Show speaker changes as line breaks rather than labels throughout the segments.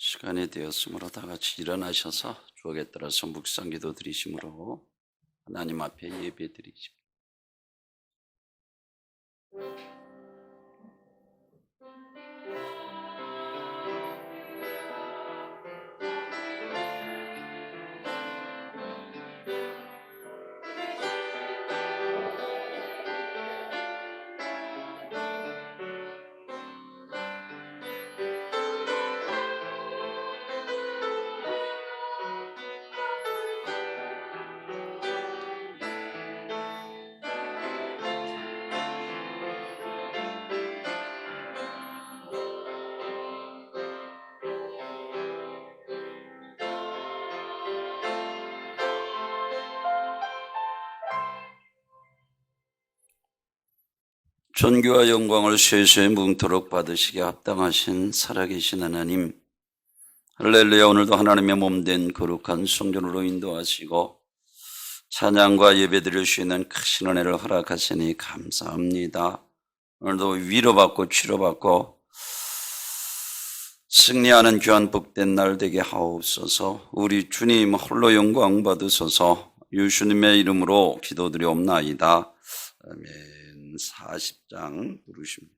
시간이 되었으므로 다 같이 일어나셔서 주옥에 따라서 묵상 기도 드리심으로 하나님 앞에 예배 드리십니다. 존귀와 영광을 세세히 뭉토록 받으시기에 합당하신 살아계신 하나님, 할렐루야. 오늘도 하나님의 몸된 거룩한 성전으로 인도하시고 찬양과 예배 드릴 수 있는 크신 은혜를 허락하시니 감사합니다. 오늘도 위로받고 치료받고 승리하는 귀한 복된 날 되게 하옵소서. 우리 주님 홀로 영광 받으소서. 예수님의 이름으로 기도드리옵나이다. 아멘. 40장 부르십니다.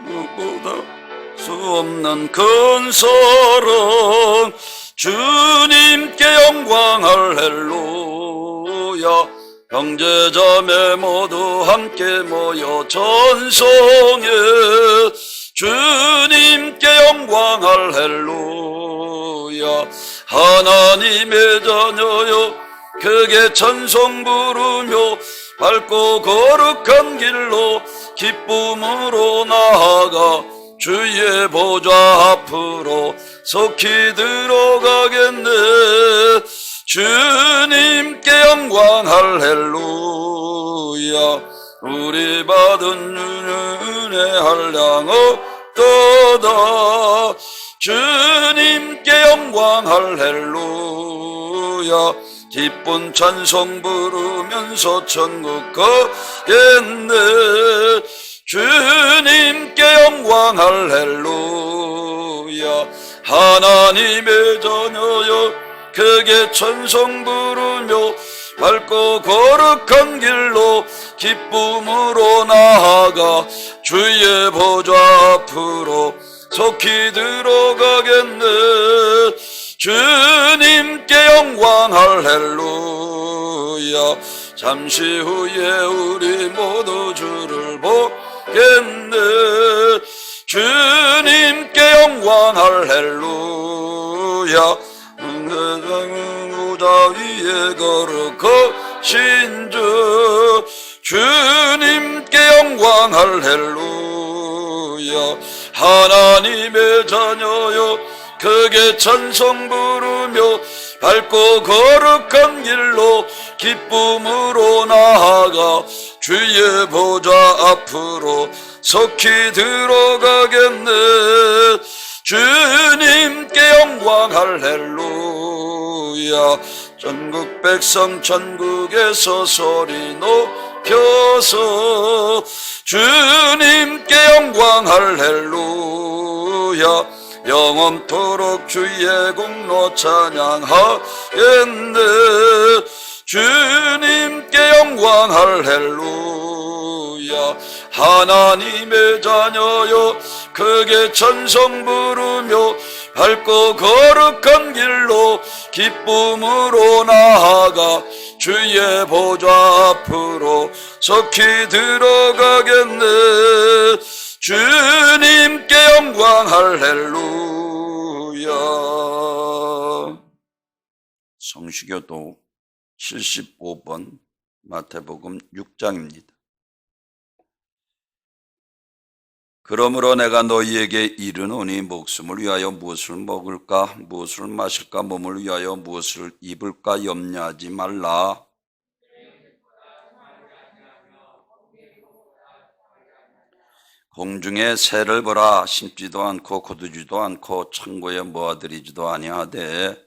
무보다 수 없는 큰 사랑 주님께 영광 할렐루야. 형제자매 모두 함께 모여 전성해 주님께 영광 할렐루야. 하나님의 자녀여 크게 찬송 부르며 밝고 거룩한 길로 기쁨으로 나아가 주의 보좌 앞으로 속히 들어가겠네. 주님께 영광 할렐루야. 우리 받은 은혜 한량 없도다. 주님께 영광 할렐루야. 기쁜 찬송 부르면서 천국 가겠네. 주님께 영광 할렐루야. 하나님의 자녀여 크게 찬송 부르며 밝고 거룩한 길로 기쁨으로 나아가 주의 보좌 앞으로 속히 들어가겠네. 주님께 영광 할렐루야. 잠시 후에 우리 모두 주를 보겠네. 주님께 영광 할렐루야. 무자 위에 거룩하신 주 주님께 영광 할렐루야. 하나님의 자녀여 크게 찬송 부르며 밝고 거룩한 길로 기쁨으로 나아가 주의 보좌 앞으로 속히 들어가겠네. 주님께 영광 할렐루야. 전국 백성 천국에서 소리 높여서 주님께 영광 할렐루야. 영원토록 주의 공로 찬양하겠네. 주님께 영광 할렐루야. 하나님의 자녀여 크게 찬송 부르며 밝고 거룩한 길로 기쁨으로 나아가 주의 보좌 앞으로 속히 들어가겠네. 주님께 영광 할렐루야. 성시교도 75번 마태복음 6장입니다. 그러므로 내가 너희에게 이르노니 목숨을 위하여 무엇을 먹을까 무엇을 마실까 몸을 위하여 무엇을 입을까 염려하지 말라. 공중에 새를 보라. 심지도 않고 거두지도 않고 창고에 모아들이지도 아니하되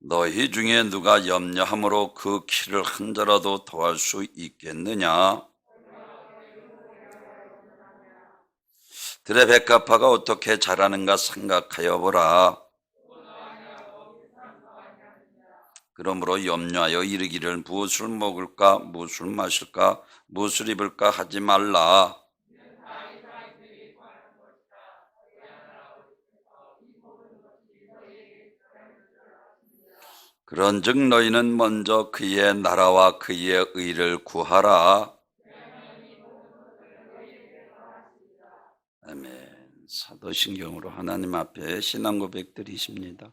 너희 중에 누가 염려함으로 그 키를 한 자라도 더할 수 있겠느냐? 들의 백합화가 어떻게 자라는가 생각하여 보라. 그러므로 염려하여 이르기를 무엇을 먹을까, 무엇을 마실까, 무엇을 입을까 하지 말라. 그런즉 너희는 먼저 그의 나라와 그의 의를 구하라. 아멘. 사도신경으로 하나님 앞에 신앙 고백 드리십니다.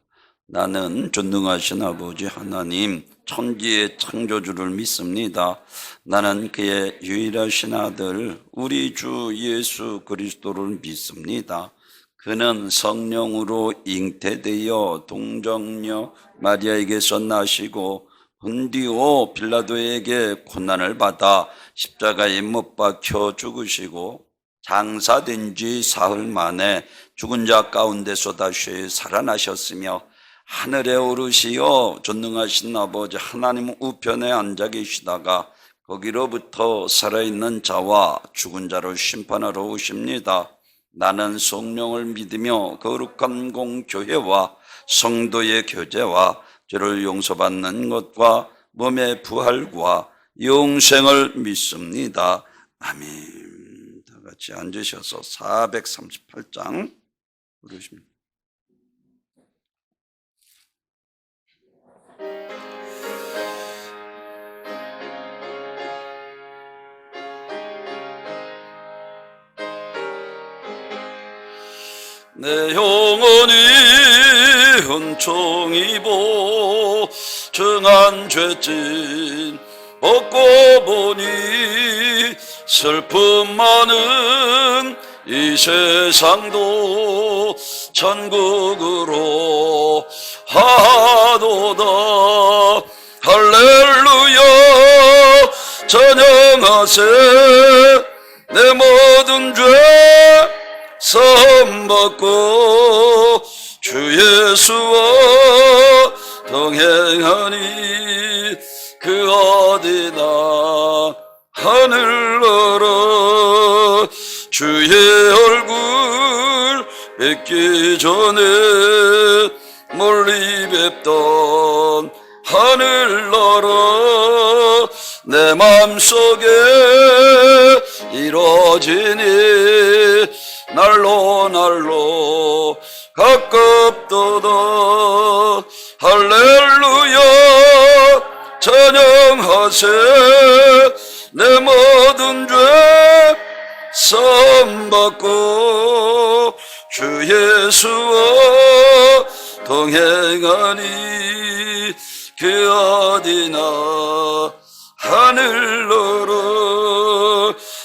나는 전능하신 아버지 하나님 천지의 창조주를 믿습니다. 나는 그의 유일하신 아들 우리 주 예수 그리스도를 믿습니다. 그는 성령으로 잉태되어 동정녀 마리아에게서 나시고 본디오 빌라도에게 고난을 받아 십자가에 못 박혀 죽으시고 장사된 지 사흘 만에 죽은 자 가운데서 다시 살아나셨으며 하늘에 오르시어 전능하신 아버지 하나님 우편에 앉아 계시다가 거기로부터 살아있는 자와 죽은 자를 심판하러 오십니다. 나는 성령을 믿으며 거룩한 공교회와 성도의 교제와 죄를 용서받는 것과 몸의 부활과 영생을 믿습니다. 아멘. 다 같이 앉으셔서 438장 부르십니다. 내 영혼이 은총이보 정한 죄짐 벗고 보니 슬픔 많은 이 세상도 천국으로 하도다. 할렐루야 찬양하세. 내 모든 죄 선받고 주 예수와 동행하니 그 어디나 하늘 나라. 주의 얼굴 뵙기 전에 멀리 뵙던 하늘 나라. 내 맘속에 이루어지니 날로 날로 가깝도다. 할렐루야 찬양하세. 내 모든 죄 선받고 주 예수와 동행하니 그 어디나 하늘나라.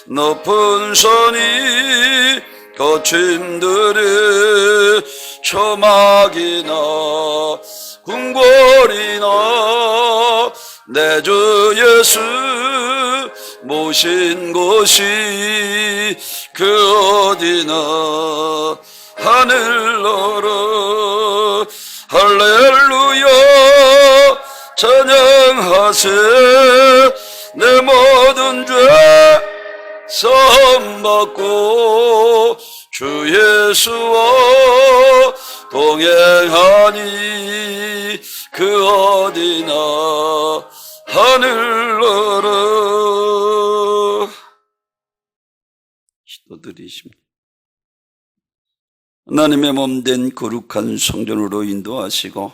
높은 산이 거침들이 초막이나 궁궐이나 내 주 예수 모신 곳이 그 어디나 하늘나라. 할렐루야 찬양하세. 내 모든 죄 선받고 주 예수와 동행하니 그 어디나 하늘나라. 기도드리십니다. 하나님의 몸된 거룩한 성전으로 인도하시고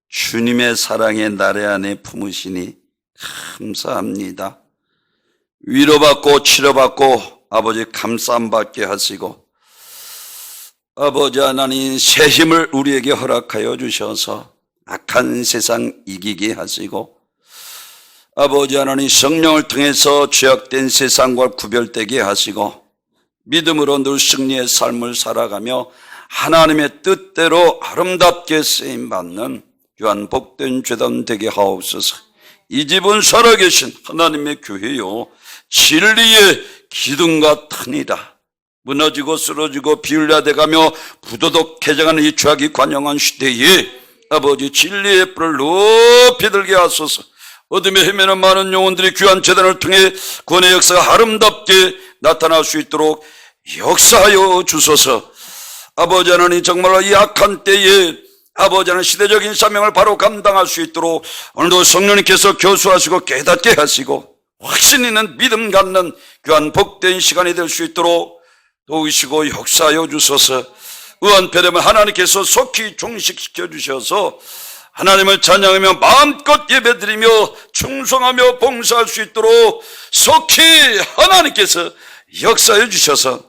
주님의 사랑의 나래 안에 품으시니 감사합니다. 위로받고 치료받고 아버지 감싸움받게 하시고 아버지 하나님 새 힘을 우리에게 허락하여 주셔서 악한 세상 이기게 하시고 아버지 하나님 성령을 통해서 죄악된 세상과 구별되게 하시고 믿음으로 늘 승리의 삶을 살아가며 하나님의 뜻대로 아름답게 쓰임받는 귀한 복된 죄단 되게 하옵소서. 이 집은 살아계신 하나님의 교회요 진리의 기둥과 터니라. 무너지고 쓰러지고 비울야돼가며 부도덕해져가는 이 죄악이 관영한 시대에 아버지 진리의 뿔을 높이 들게 하소서. 어둠에 헤매는 많은 영혼들이 귀한 재단을 통해 구원의 역사가 아름답게 나타날 수 있도록 역사하여 주소서. 아버지 하나님, 정말로 이 악한 때에 아버지 하나님 시대적인 사명을 바로 감당할 수 있도록 오늘도 성령님께서 교수하시고 깨닫게 하시고 확신 있는 믿음 갖는 귀한 복된 시간이 될 수 있도록 도우시고 역사하여 주소서. 의원패되면 하나님께서 속히 종식시켜 주셔서 하나님을 찬양하며 마음껏 예배드리며 충성하며 봉사할 수 있도록 속히 하나님께서 역사해 주셔서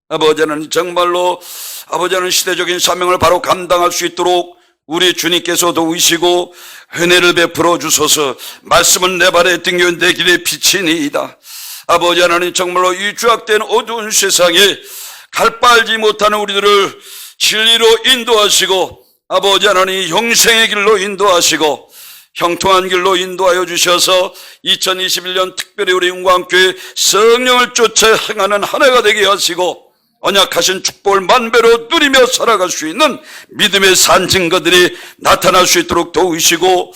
아버지 하나님, 정말로 아버지 하나님 시대적인 사명을 바로 감당할 수 있도록 우리 주님께서 도우시고 은혜를 베풀어 주소서. 말씀은 내 발에 등겨 내 길에 비치니이다. 아버지 하나님, 정말로 이 죄악된 어두운 세상에 갈 바 알지 못하는 우리들을 진리로 인도하시고 아버지 하나님 영생의 길로 인도하시고 형통한 길로 인도하여 주셔서 2021년 특별히 우리 영광교회 성령을 쫓아 행하는 한 해가 되게 하시고 언약하신 축복을 만배로 누리며 살아갈 수 있는 믿음의 산 증거들이 나타날 수 있도록 도우시고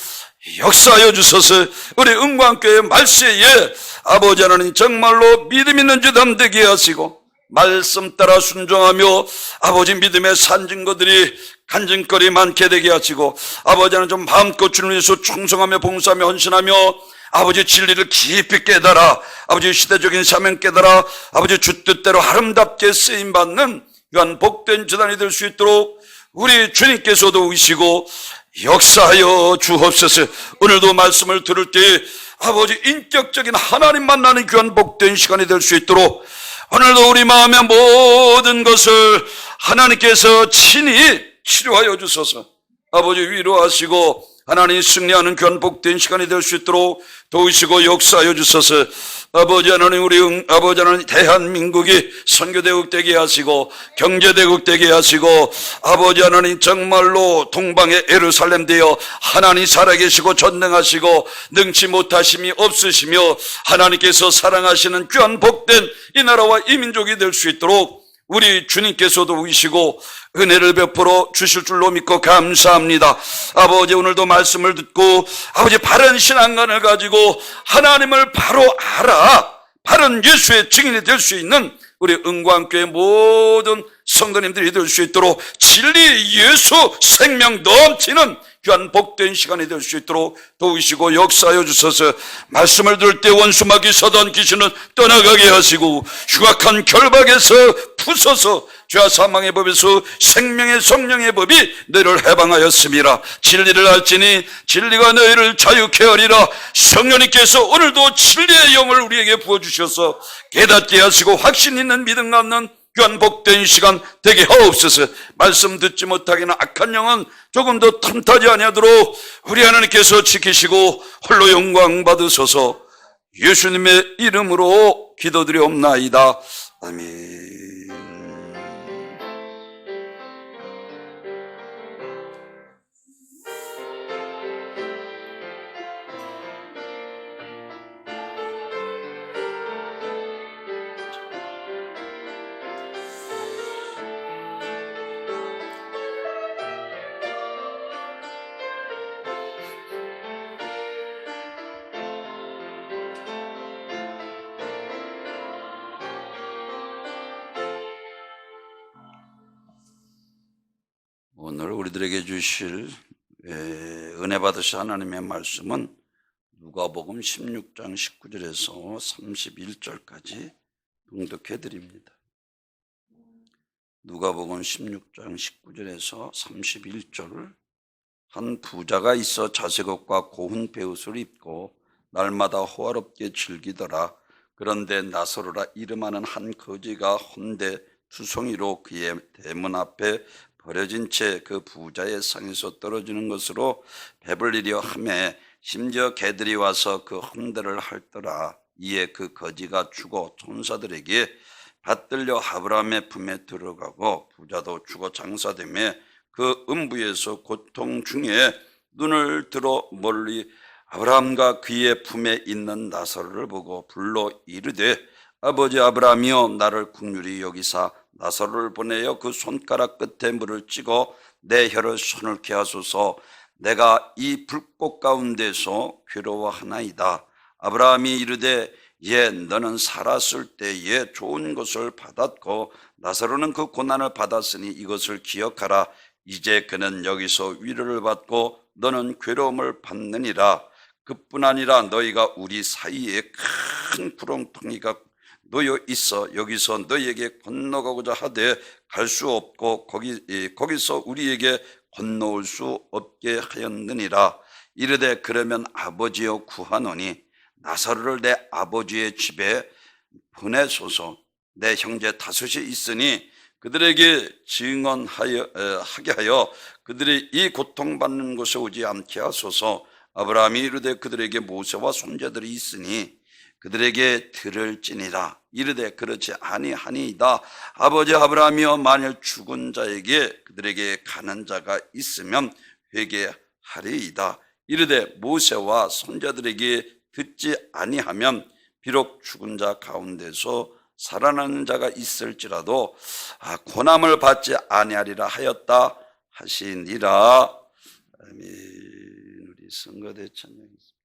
역사하여 주소서. 우리 영광교회 말세에 아버지 하나님, 정말로 믿음 있는 자들 되게 하시고 말씀 따라 순종하며 아버지 믿음의 산 증거들이 간증거리 많게 되게 하시고 아버지 하나님, 좀 마음껏 주를 위해서 충성하며 봉사하며 헌신하며 아버지 진리를 깊이 깨달아 아버지 시대적인 사명 깨달아 아버지 주 뜻대로 아름답게 쓰임받는 귀한 복된 재단이 될 수 있도록 우리 주님께서도 오시고 역사하여 주옵소서. 오늘도 말씀을 들을 때 아버지 인격적인 하나님 만나는 귀한 복된 시간이 될 수 있도록 오늘도 우리 마음의 모든 것을 하나님께서 친히 치료하여 주소서. 아버지 위로하시고 하나님 승리하는 귀한 복된 시간이 될 수 있도록 도우시고 역사하여 주소서. 아버지 하나님, 우리 아버지 하나님 대한민국이 선교대국 되게 하시고 경제대국 되게 하시고 아버지 하나님, 정말로 동방의 예루살렘 되어 하나님 살아계시고 전능하시고 능치 못하심이 없으시며 하나님께서 사랑하시는 귀한 복된 이 나라와 이 민족이 될 수 있도록 우리 주님께서도 오시고 은혜를 베풀어 주실 줄로 믿고 감사합니다. 아버지, 오늘도 말씀을 듣고 아버지 바른 신앙관을 가지고 하나님을 바로 알아 바른 예수의 증인이 될 수 있는 우리 은광교회 모든 성도님들이 될 수 있도록 진리 예수 생명 넘치는 귀한 복된 시간이 될 수 있도록 도우시고 역사하여 주소서. 말씀을 들을 때 원수마귀 서던 귀신은 떠나가게 하시고 흉악한 결박에서 부서서 죄와 사망의 법에서 생명의 성령의 법이 너희를 해방하였습니다. 진리를 알지니 진리가 너희를 자유케 하리라. 성령님께서 오늘도 진리의 영을 우리에게 부어주셔서 깨닫게 하시고 확신 있는 믿음 갖는 귀한 복된 시간 되게 하옵소서. 말씀 듣지 못하기는 악한 영은 조금 더 틈타지 아니하도록 우리 하나님께서 지키시고 홀로 영광 받으소서. 예수님의 이름으로 기도드리옵나이다. 아멘. 오늘 우리들에게 주실 은혜 받으신 하나님의 말씀은 누가복음 16장 19절에서 31절까지 봉독해 드립니다. 누가복음 16장 19절에서 31절. 한 부자가 있어 자색 옷과 고운 베옷을 입고 날마다 호화롭게 즐기더라. 그런데 나사로라 이름하는 한 거지가 혼대 투성이로 그의 대문 앞에 버려진 채 그 부자의 상에서 떨어지는 것으로 배불리려 하매 심지어 개들이 와서 그 험대를 핥더라. 이에 그 거지가 죽어 천사들에게 받들려 아브라함의 품에 들어가고 부자도 죽어 장사되매 그 음부에서 고통 중에 눈을 들어 멀리 아브라함과 그의 품에 있는 나사로를 보고 불러 이르되 아버지 아브라함이여 나를 긍휼히 여기사 나사로를 보내어 그 손가락 끝에 물을 찍어 내 혀를 손을케 하소서. 내가 이 불꽃 가운데서 괴로워하나이다. 아브라함이 이르되 예 너는 살았을 때에 좋은 것을 받았고 나사로는 그 고난을 받았으니 이것을 기억하라. 이제 그는 여기서 위로를 받고 너는 괴로움을 받느니라. 그뿐 아니라 너희가 우리 사이에 큰 구렁텅이가 놓여 있어 여기서 너희에게 건너가고자 하되 갈 수 없고 거기서 우리에게 건너올 수 없게 하였느니라. 이르되 그러면 아버지여 구하노니 나사로를 내 아버지의 집에 보내소서. 내 형제 다섯이 있으니 그들에게 하게 하여 그들이 이 고통받는 곳에 오지 않게 하소서. 아브라함이 이르되 그들에게 모세와 손자들이 있으니 그들에게 들을지니라. 이르되 그렇지 아니하니이다. 아버지 아브라함이여 만일 죽은 자에게 그들에게 가는 자가 있으면 회개하리이다. 이르되 모세와 손자들에게 듣지 아니하면 비록 죽은 자 가운데서 살아나는 자가 있을지라도 고난을 받지 아니하리라 하였다 하시니라. 아멘. 우리 성가대 찬양했습니다.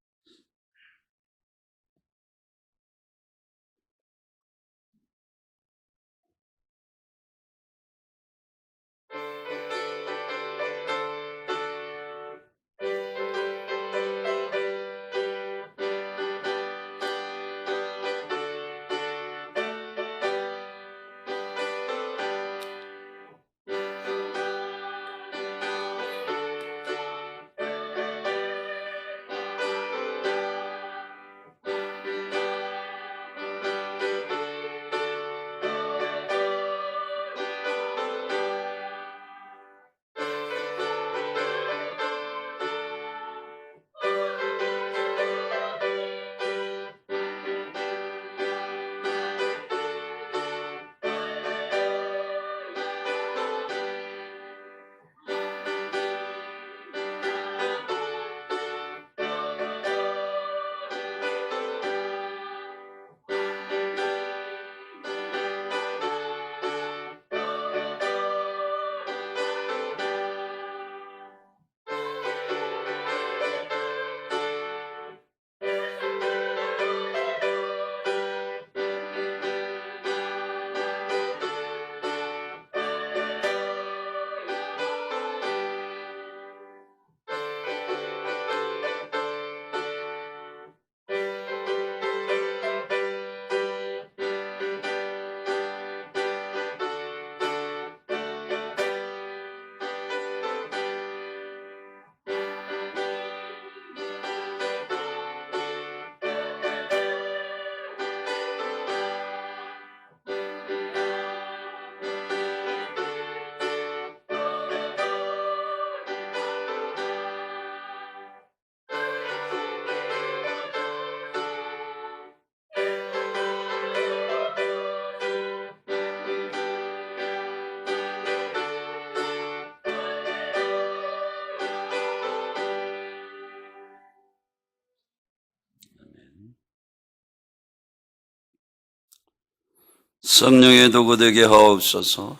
성령의 도구 되게 하옵소서.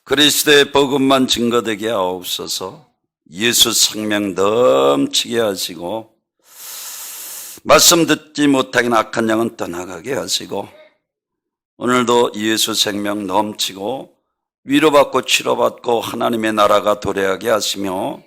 그리스도의 복음만 증거되게 하옵소서. 예수 생명 넘치게 하시고 말씀 듣지 못하긴 악한 영은 떠나가게 하시고 오늘도 예수 생명 넘치고 위로받고 치료받고 하나님의 나라가 도래하게 하시며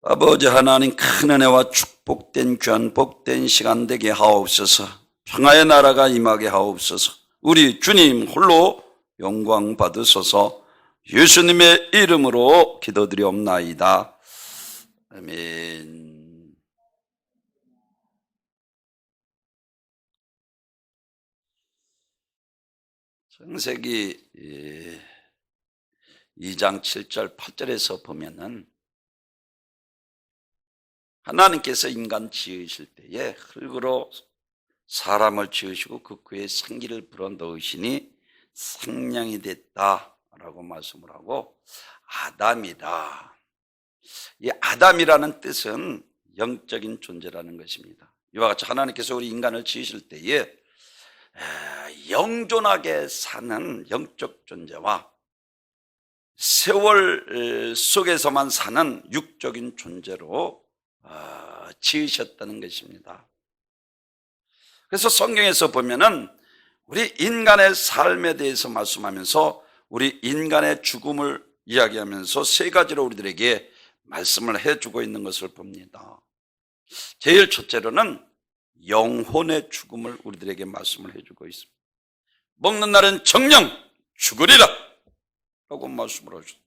아버지 하나님 큰 은혜와 축복된 귀한 복된 시간 되게 하옵소서. 평화의 나라가 임하게 하옵소서. 우리 주님 홀로 영광 받으소서. 예수님의 이름으로 기도드리옵나이다. 아멘. 창세기 2장 7절 8절에서 보면은 하나님께서 인간 지으실 때에 흙으로 사람을 지으시고 그 그의 생기를 불어넣으시니 생명이 됐다라고 말씀을 하고 아담이다. 이 아담이라는 뜻은 영적인 존재라는 것입니다. 이와 같이 하나님께서 우리 인간을 지으실 때에 영존하게 사는 영적 존재와 세월 속에서만 사는 육적인 존재로 지으셨다는 것입니다. 그래서 성경에서 보면은 우리 인간의 삶에 대해서 말씀하면서 우리 인간의 죽음을 이야기하면서 세 가지로 우리들에게 말씀을 해주고 있는 것을 봅니다. 제일 첫째로는 영혼의 죽음을 우리들에게 말씀을 해주고 있습니다. 먹는 날은 정령 죽으리라 라고 말씀을 하셨습니다.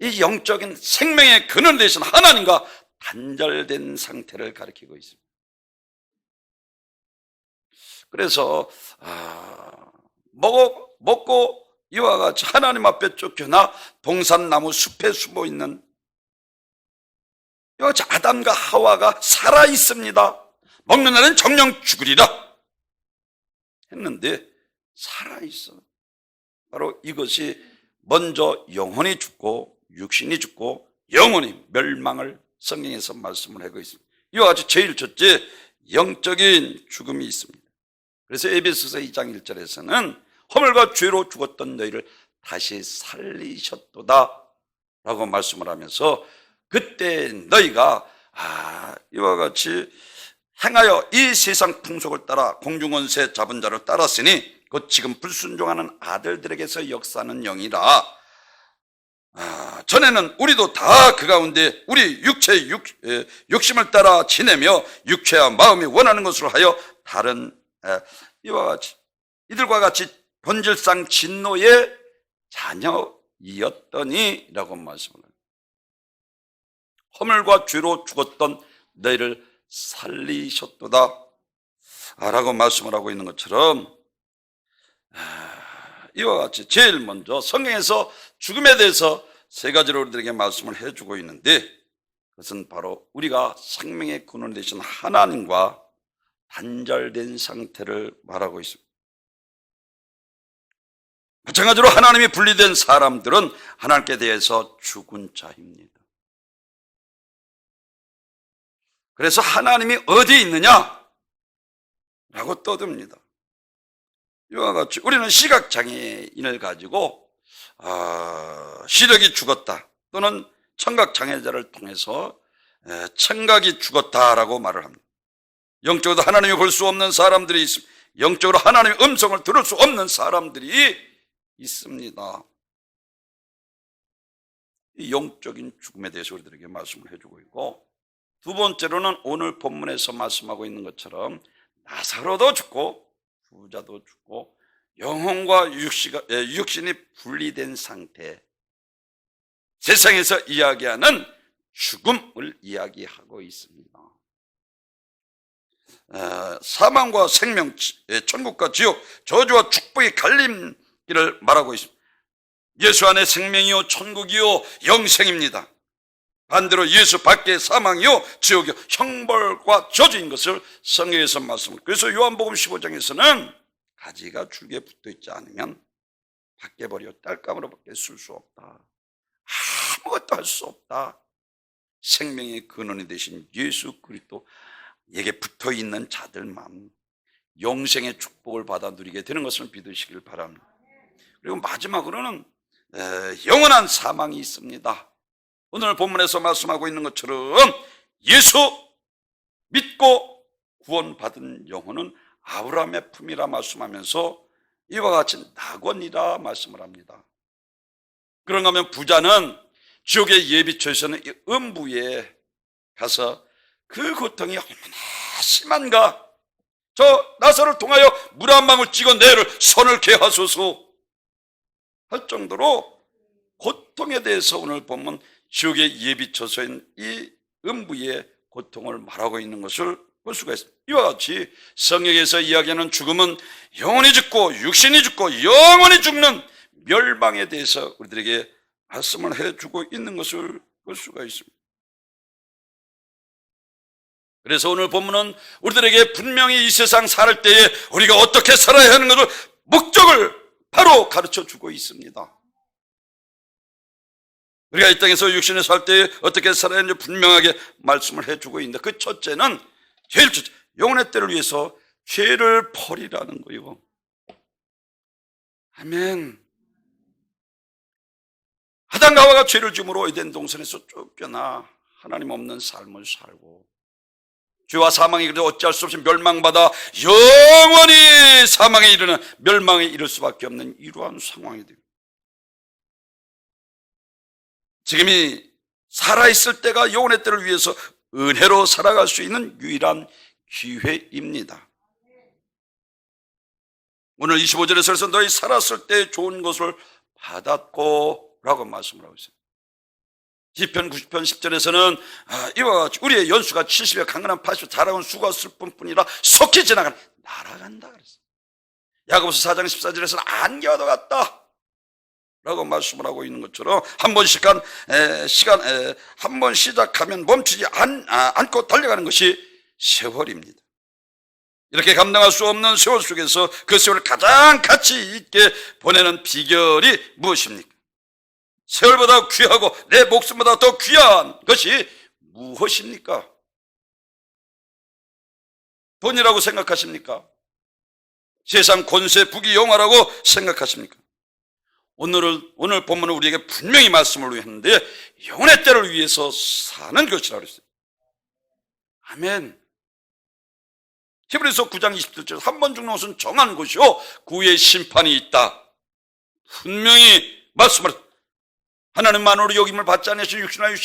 이 영적인 생명의 근원 되신 하나님과 단절된 상태를 가리키고 있습니다. 그래서 먹고 이와 같이 하나님 앞에 쫓겨나 동산나무 숲에 숨어 있는 이와 같이 아담과 하와가 살아 있습니다. 먹는 날은 정령 죽으리라 했는데 살아 있어. 바로 이것이 먼저 영혼이 죽고 육신이 죽고 영혼이 멸망을 성경에서 말씀을 하고 있습니다. 이와 같이 제일 첫째 영적인 죽음이 있습니다. 그래서 에베소서 2장 1절에서는 허물과 죄로 죽었던 너희를 다시 살리셨도다 라고 말씀을 하면서 그때 너희가 이와 같이 행하여 이 세상 풍속을 따라 공중원세 잡은 자를 따랐으니 곧 지금 불순종하는 아들들에게서 역사하는 영이라. 전에는 우리도 다 그 가운데 우리 육체의 욕심을 따라 지내며 육체와 마음이 원하는 것으로 하여 다른 이와 같이 이들과 같이 본질상 진노의 자녀이었더니 라고 말씀을 합니다. 허물과 죄로 죽었던 너희를 살리셨도다 라고 말씀을 하고 있는 것처럼 이와 같이 제일 먼저 성경에서 죽음에 대해서 세 가지로 우리들에게 말씀을 해주고 있는데 그것은 바로 우리가 생명의 근원 되신 하나님과 단절된 상태를 말하고 있습니다. 마찬가지로 하나님이 분리된 사람들은 하나님께 대해서 죽은 자입니다. 그래서 하나님이 어디에 있느냐? 라고 떠듭니다. 이와 같이 우리는 시각장애인을 가지고 시력이 죽었다 또는 청각장애자를 통해서 청각이 죽었다라고 말을 합니다. 영적으로 하나님이 볼 수 없는 사람들이 있습니다. 영적으로 하나님의 음성을 들을 수 없는 사람들이 있습니다. 이 영적인 죽음에 대해서 우리들에게 말씀을 해주고 있고 두 번째로는 오늘 본문에서 말씀하고 있는 것처럼 나사로도 죽고 부자도 죽고 영혼과 육신이 분리된 상태 세상에서 이야기하는 죽음을 이야기하고 있습니다. 사망과 생명, 천국과 지옥, 저주와 축복의 갈림길을 말하고 있습니다. 예수 안에 생명이요 천국이요 영생입니다. 반대로 예수 밖에 사망이요 지옥이요 형벌과 저주인 것을 성경에서 말씀합니다. 그래서 요한복음 15장에서는 가지가 줄기에 붙어있지 않으면 밖에 버려 딸감으로 밖에 쓸 수 없다. 아무것도 할 수 없다. 생명의 근원이 되신 예수 그리스도에게 붙어있는 자들만 영생의 축복을 받아 누리게 되는 것을 믿으시길 바랍니다. 그리고 마지막으로는 영원한 사망이 있습니다. 오늘 본문에서 말씀하고 있는 것처럼 예수 믿고 구원받은 영혼은 아브라함의 품이라 말씀하면서 이와 같이 낙원이라 말씀을 합니다. 그런가 하면 부자는 지옥의 예비처에서는 음부에 가서 그 고통이 얼마나 심한가, 저 나사로를 통하여 물 한 방울 찍어 내를 선을케 하소서 할 정도로 고통에 대해서 오늘 보면 지옥의 예비처소인 이 음부의 고통을 말하고 있는 것을 볼 수가 있습니다. 이와 같이 성경에서 이야기하는 죽음은 영혼이 죽고 육신이 죽고 영원히 죽는 멸망에 대해서 우리들에게 말씀을 해주고 있는 것을 볼 수가 있습니다. 그래서 오늘 본문은 우리들에게 분명히 이 세상 살 때에 우리가 어떻게 살아야 하는 것을 목적을 바로 가르쳐 주고 있습니다. 우리가 이 땅에서 육신에 살 때 어떻게 살아야 하는지 분명하게 말씀을 해주고 있는데, 그 첫째는, 제일 첫째, 영혼의 때를 위해서 죄를 버리라는 거예요. 아멘. 아담과 하와가 죄를 지음으로 에덴 동산에서 쫓겨나 하나님 없는 삶을 살고, 죄와 사망이 그래도 어찌할 수 없이 멸망받아 영원히 사망에 이르는, 멸망에 이를 수밖에 없는 이러한 상황이 됩니다. 지금이 살아있을 때가 영혼의 때를 위해서 은혜로 살아갈 수 있는 유일한 기회입니다. 오늘 25절에서 그래서 너희 살았을 때 좋은 것을 받았고 라고 말씀을 하고 있어요. 시편 90편 10절에서는 이와 같이 우리의 연수가 70여 강건한 80여 자라온 수가 없을 뿐이라 속히 지나가는, 날아간다 그랬어요. 야고보서 4장 14절에서는 안개와도 같다 라고 말씀을 하고 있는 것처럼, 한 번 시작하면 멈추지 않고 달려가는 것이 세월입니다. 이렇게 감당할 수 없는 세월 속에서 그 세월을 가장 가치 있게 보내는 비결이 무엇입니까? 세월보다 귀하고 내 목숨보다 더 귀한 것이 무엇입니까? 돈이라고 생각하십니까? 세상 권세, 부귀, 영화라고 생각하십니까? 오늘 본문은 우리에게 분명히 말씀을 했는데, 영혼의 때를 위해서 사는 것이라고 그랬어요. 아멘. 히브리서 9장 27절, 한 번 죽는 것은 정한 것이요 후에 심판이 있다. 분명히 말씀을, 하나님만으로 여김을 받지 않으신 육신을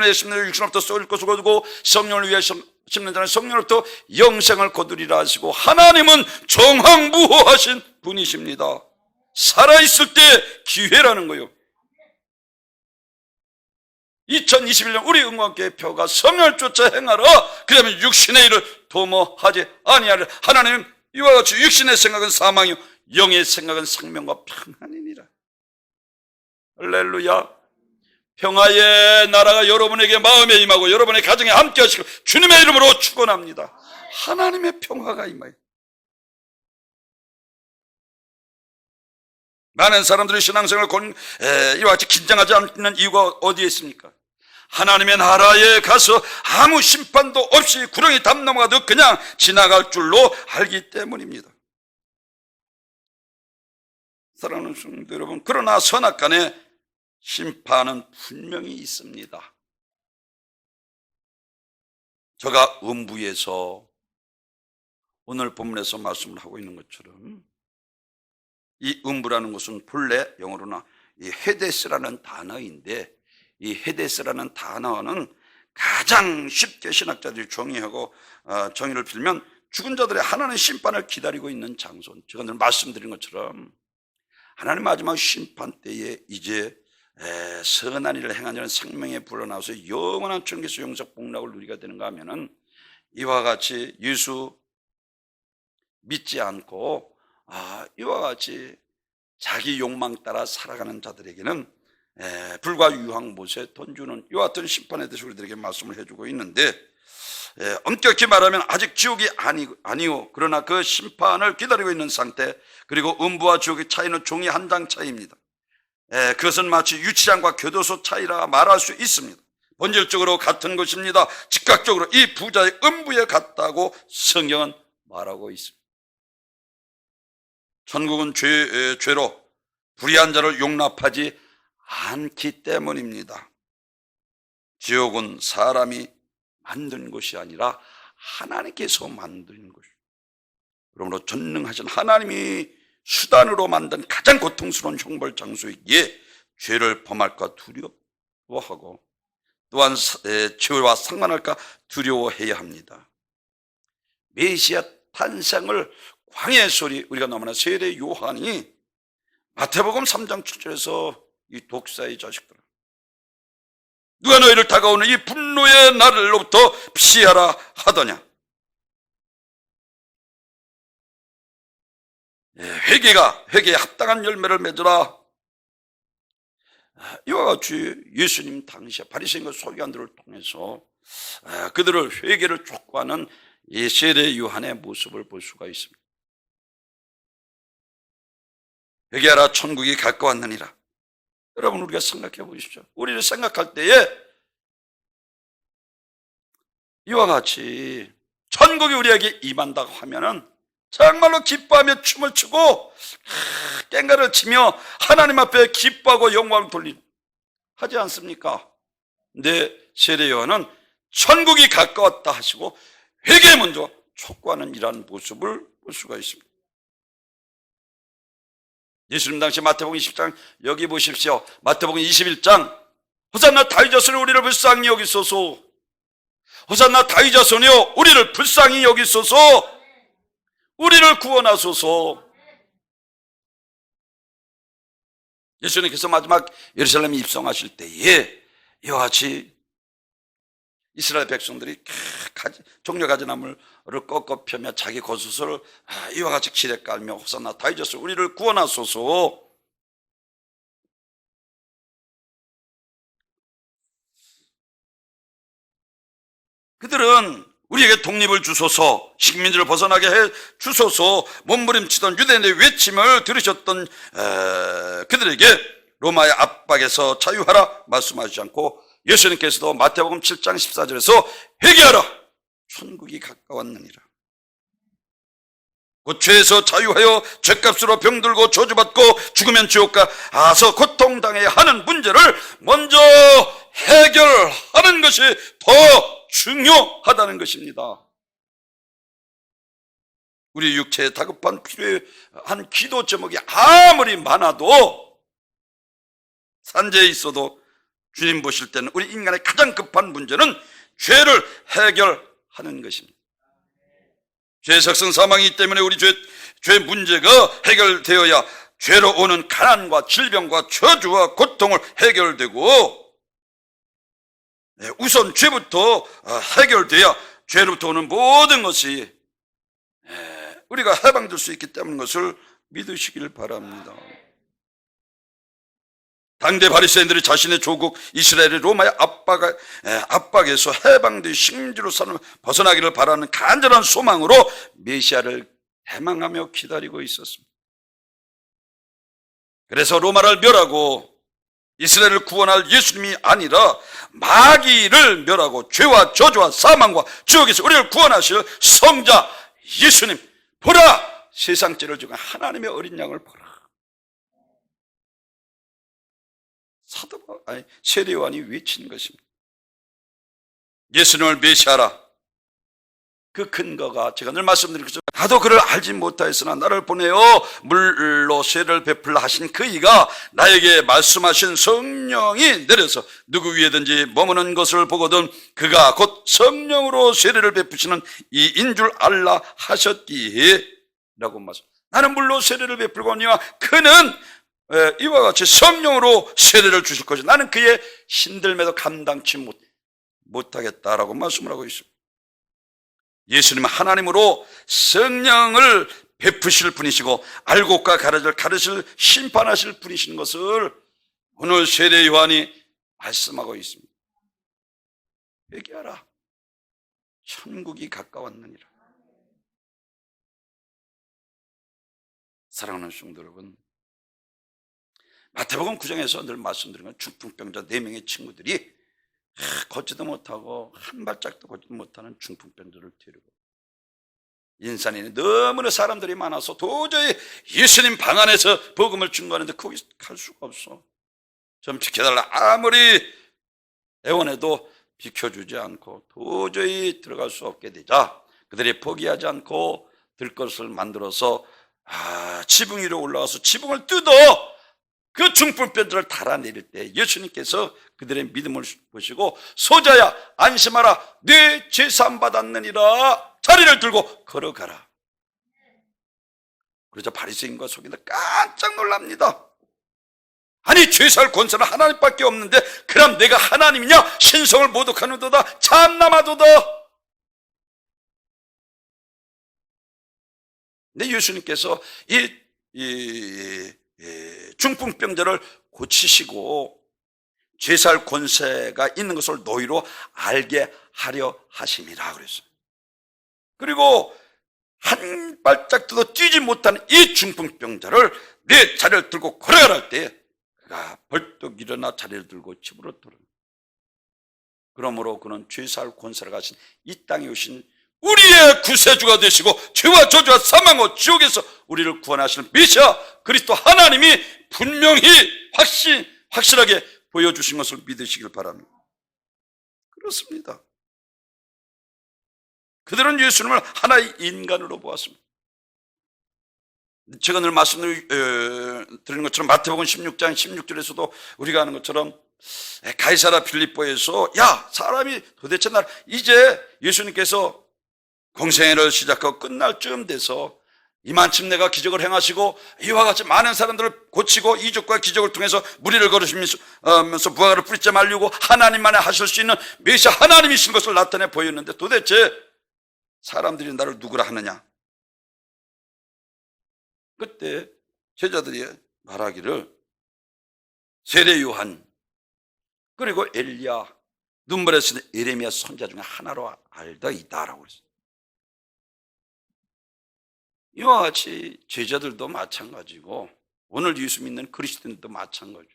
위해 심는 육신으로부터 썩을 것을 거두고 성령을 위해 심는 자는 성령으로부터 영생을 거두리라 하시고, 하나님은 정황무호하신 분이십니다. 살아있을 때 기회라는 거예요. 2021년 우리 응원교회 표가 성령을 쫓아 행하라, 그러면 육신의 일을 도모하지 아니하리라. 하나님 이와 같이 육신의 생각은 사망이요 영의 생각은 생명과 평안이니라. 할렐루야. 평화의 나라가 여러분에게 마음에 임하고 여러분의 가정에 함께 하시고 주님의 이름으로 축원합니다. 하나님의 평화가 임하여. 많은 사람들이 신앙생활을 이와 같이 긴장하지 않는 이유가 어디에 있습니까? 하나님의 나라에 가서 아무 심판도 없이 구렁이 담 넘어가도 그냥 지나갈 줄로 알기 때문입니다. 사랑하는 성도 여러분, 그러나 선악간에 심판은 분명히 있습니다. 제가 음부에서 오늘 본문에서 말씀을 하고 있는 것처럼, 이 음부라는 것은 본래 영어로는 이 헤데스라는 단어인데, 이 헤데스라는 단어는 가장 쉽게 신학자들이 정의를 빌면 죽은 자들의 하나님의 심판을 기다리고 있는 장소. 제가 늘 말씀드린 것처럼 하나님 마지막 심판 때에 이제 선한 일을 행한 자는 생명에 불어나와서 영원한 천국에서 영적 복락을 누리게 되는가 하면은, 이와 같이 예수 믿지 않고 이와 같이 자기 욕망 따라 살아가는 자들에게는 불과 유황 못에 돈 주는 이와 같은 심판에 대해서 우리들에게 말씀을 해주고 있는데, 엄격히 말하면 아직 지옥이 아니오. 그러나 그 심판을 기다리고 있는 상태, 그리고 음부와 지옥의 차이는 종이 한 장 차이입니다. 그것은 마치 유치장과 교도소 차이라 말할 수 있습니다. 본질적으로 같은 것입니다. 즉각적으로 이 부자의 음부에 갔다고 성경은 말하고 있습니다. 천국은 죄로 불의한 자를 용납하지 않기 때문입니다. 지옥은 사람이 만든 것이 아니라 하나님께서 만든 것입니다. 그러므로 전능하신 하나님이 수단으로 만든 가장 고통스러운 형벌 장소이기에 죄를 범할까 두려워하고, 또한 죄와 상관할까 두려워해야 합니다. 메시아 탄생을 광야의 소리, 우리가 너무나 세례 요한이 마태복음 3장 7절에서 이 독사의 자식들아, 누가 너희를 다가오는 이 분노의 날로부터 피하라 하더냐. 회개에 합당한 열매를 맺으라. 이와 같이 예수님 당시에 바리새인과 서기관들을 통해서 그들을 회개를 촉구하는 이 세례 요한의 모습을 볼 수가 있습니다. 회개하라, 천국이 가까웠느니라. 여러분, 우리가 생각해 보십시오. 우리를 생각할 때에 이와 같이 천국이 우리에게 임한다고 하면은 정말로 기뻐하며 춤을 추고 꽹가를 치며 하나님 앞에 기뻐하고 영광을 돌리는, 하지 않습니까? 근데 세례 요한은 천국이 가까웠다 하시고 회개 먼저 촉구하는 이러한 모습을 볼 수가 있습니다. 예수님 당시 마태복음 20장 여기 보십시오. 마태복음 21장 호산나 다윗 자손이 우리를 불쌍히 여기소서, 호산나 다윗 자손이여 우리를 불쌍히 여기소서, 우리를 구원하소서. 예수님께서 마지막 예루살렘에 입성하실 때에 이와 같이 이스라엘 백성들이 종려가지나무를 꺾어 펴며 자기 겉옷을 이와 같이 길에 깔며 호산나 다윗 자손 우리를 구원하소서. 그들은 우리에게 독립을 주소서, 식민지를 벗어나게 해 주소서, 몸부림치던 유대인의 외침을 들으셨던 그들에게 로마의 압박에서 자유하라 말씀하지 않고 예수님께서도 마태복음 7장 14절에서 회개하라, 천국이 가까웠느니라. 곧 죄에서 자유하여 죄값으로 병들고 저주받고 죽으면 지옥 가서 고통당해야 하는 문제를 먼저 해결하는 것이 더 중요하다는 것입니다. 우리 육체에 다급한 필요한 기도 제목이 아무리 많아도 산재에 있어도 주님 보실 때는 우리 인간의 가장 급한 문제는 죄를 해결하는 것입니다. 죄의 석성 사망이기 때문에 우리 죄 문제가 해결되어야 죄로 오는 가난과 질병과 저주와 고통을 해결되고, 우선 죄부터 해결돼야 죄로부터 오는 모든 것이 우리가 해방될 수 있기 때문인 것을 믿으시길 바랍니다. 당대 바리새인들이 자신의 조국 이스라엘의 로마의 압박에서 해방되어 식민지로 벗어나기를 바라는 간절한 소망으로 메시아를 대망하며 기다리고 있었습니다. 그래서 로마를 멸하고 이스라엘을 구원할 예수님이 아니라 마귀를 멸하고 죄와 저주와 사망과 지옥에서 우리를 구원하실 성자 예수님 보라, 세상 죄를 지고 하나님의 어린 양을 보라. 세례 요한이 외친 것입니다. 예수님을 메시아라. 그 근거가 제가 늘 말씀드린 것처럼 나도 그를 알지 못하였으나 나를 보내어 물로 세례를 베풀라 하신 그 이가 나에게 말씀하신 성령이 내려서 누구 위에든지 머무는 것을 보거든 그가 곧 성령으로 세례를 베푸시는 이인 줄 알라 하셨기에 라고 말씀. 나는 물로 세례를 베풀거니와 그는 이와 같이 성령으로 세례를 주실 것이다. 나는 그의 신들매도 감당치 못하겠다라고 말씀을 하고 있습니다. 예수님은 하나님으로 성령을 베푸실 분이시고 알곡과 가라지를 가르실 심판하실 분이신 것을 오늘 세례 요한이 말씀하고 있습니다. 회개하라, 천국이 가까웠느니라. 사랑하는 성도 여러분, 마태복음 9장에서 늘 말씀드린 건 중풍병자 4명의 친구들이 걷지도 못하고 한 발짝도 걷지도 못하는 중풍병자를 데리고 인산에 너무나 사람들이 많아서 도저히 예수님 방 안에서 복음을 증거하는데 거기 갈 수가 없어. 좀 지켜달라 아무리 애원해도 비켜주지 않고 도저히 들어갈 수 없게 되자 그들이 포기하지 않고 들것을 만들어서 지붕 위로 올라가서 지붕을 뜯어 그 중풍병자를 달아내릴 때 예수님께서 그들의 믿음을 보시고 소자야 안심하라 네 죄사함 받았느니라 자리를 들고 걸어가라. 그러자 바리새인과 서기관들 깜짝 놀랍니다. 아니 죄사할 권세는 하나님밖에 없는데 그럼 내가 하나님이냐? 신성을 모독하는도다 참남하도다. 근데 예수님께서 이 중풍병자를 고치시고 죄살 권세가 있는 것을 너희로 알게 하려 하심이라 그랬어요. 그리고 한 발짝도 뛰지 못하는 이 중풍병자를 내 자리를 들고 걸어가라 할 때 그가 벌떡 일어나 자리를 들고 집으로 돌아옵니다. 그러므로 그는 죄사할 권세를 가신 이 땅에 오신 우리의 구세주가 되시고 죄와 저주와 사망과 지옥에서 우리를 구원하시는 메시아 그리스도 하나님이 분명히 확실하게 보여주신 것을 믿으시길 바랍니다. 그렇습니다. 그들은 예수님을 하나의 인간으로 보았습니다. 제가 늘 말씀을 드리는 것처럼 마태복음 16장 16절에서도 우리가 아는 것처럼 가이사라 빌립보에서 야 사람이 도대체 날 이제 예수님께서 공생애를 시작하고 끝날 쯤 돼서 이만큼 내가 기적을 행하시고 이와 같이 많은 사람들을 고치고 이적과 기적을 통해서 무리를 걸으시면서 부활을 뿌리째 말리고 하나님만이 하실 수 있는 메시아 하나님이신 것을 나타내 보였는데 도대체 사람들이 나를 누구라 하느냐. 그때 제자들이 말하기를 세례 요한 그리고 엘리야 눈물에 쓰는 예레미야 선자 중에 하나로 알다 있다라고 그랬어요. 이와 같이 제자들도 마찬가지고 오늘 예수 믿는 그리스도인도 마찬가지고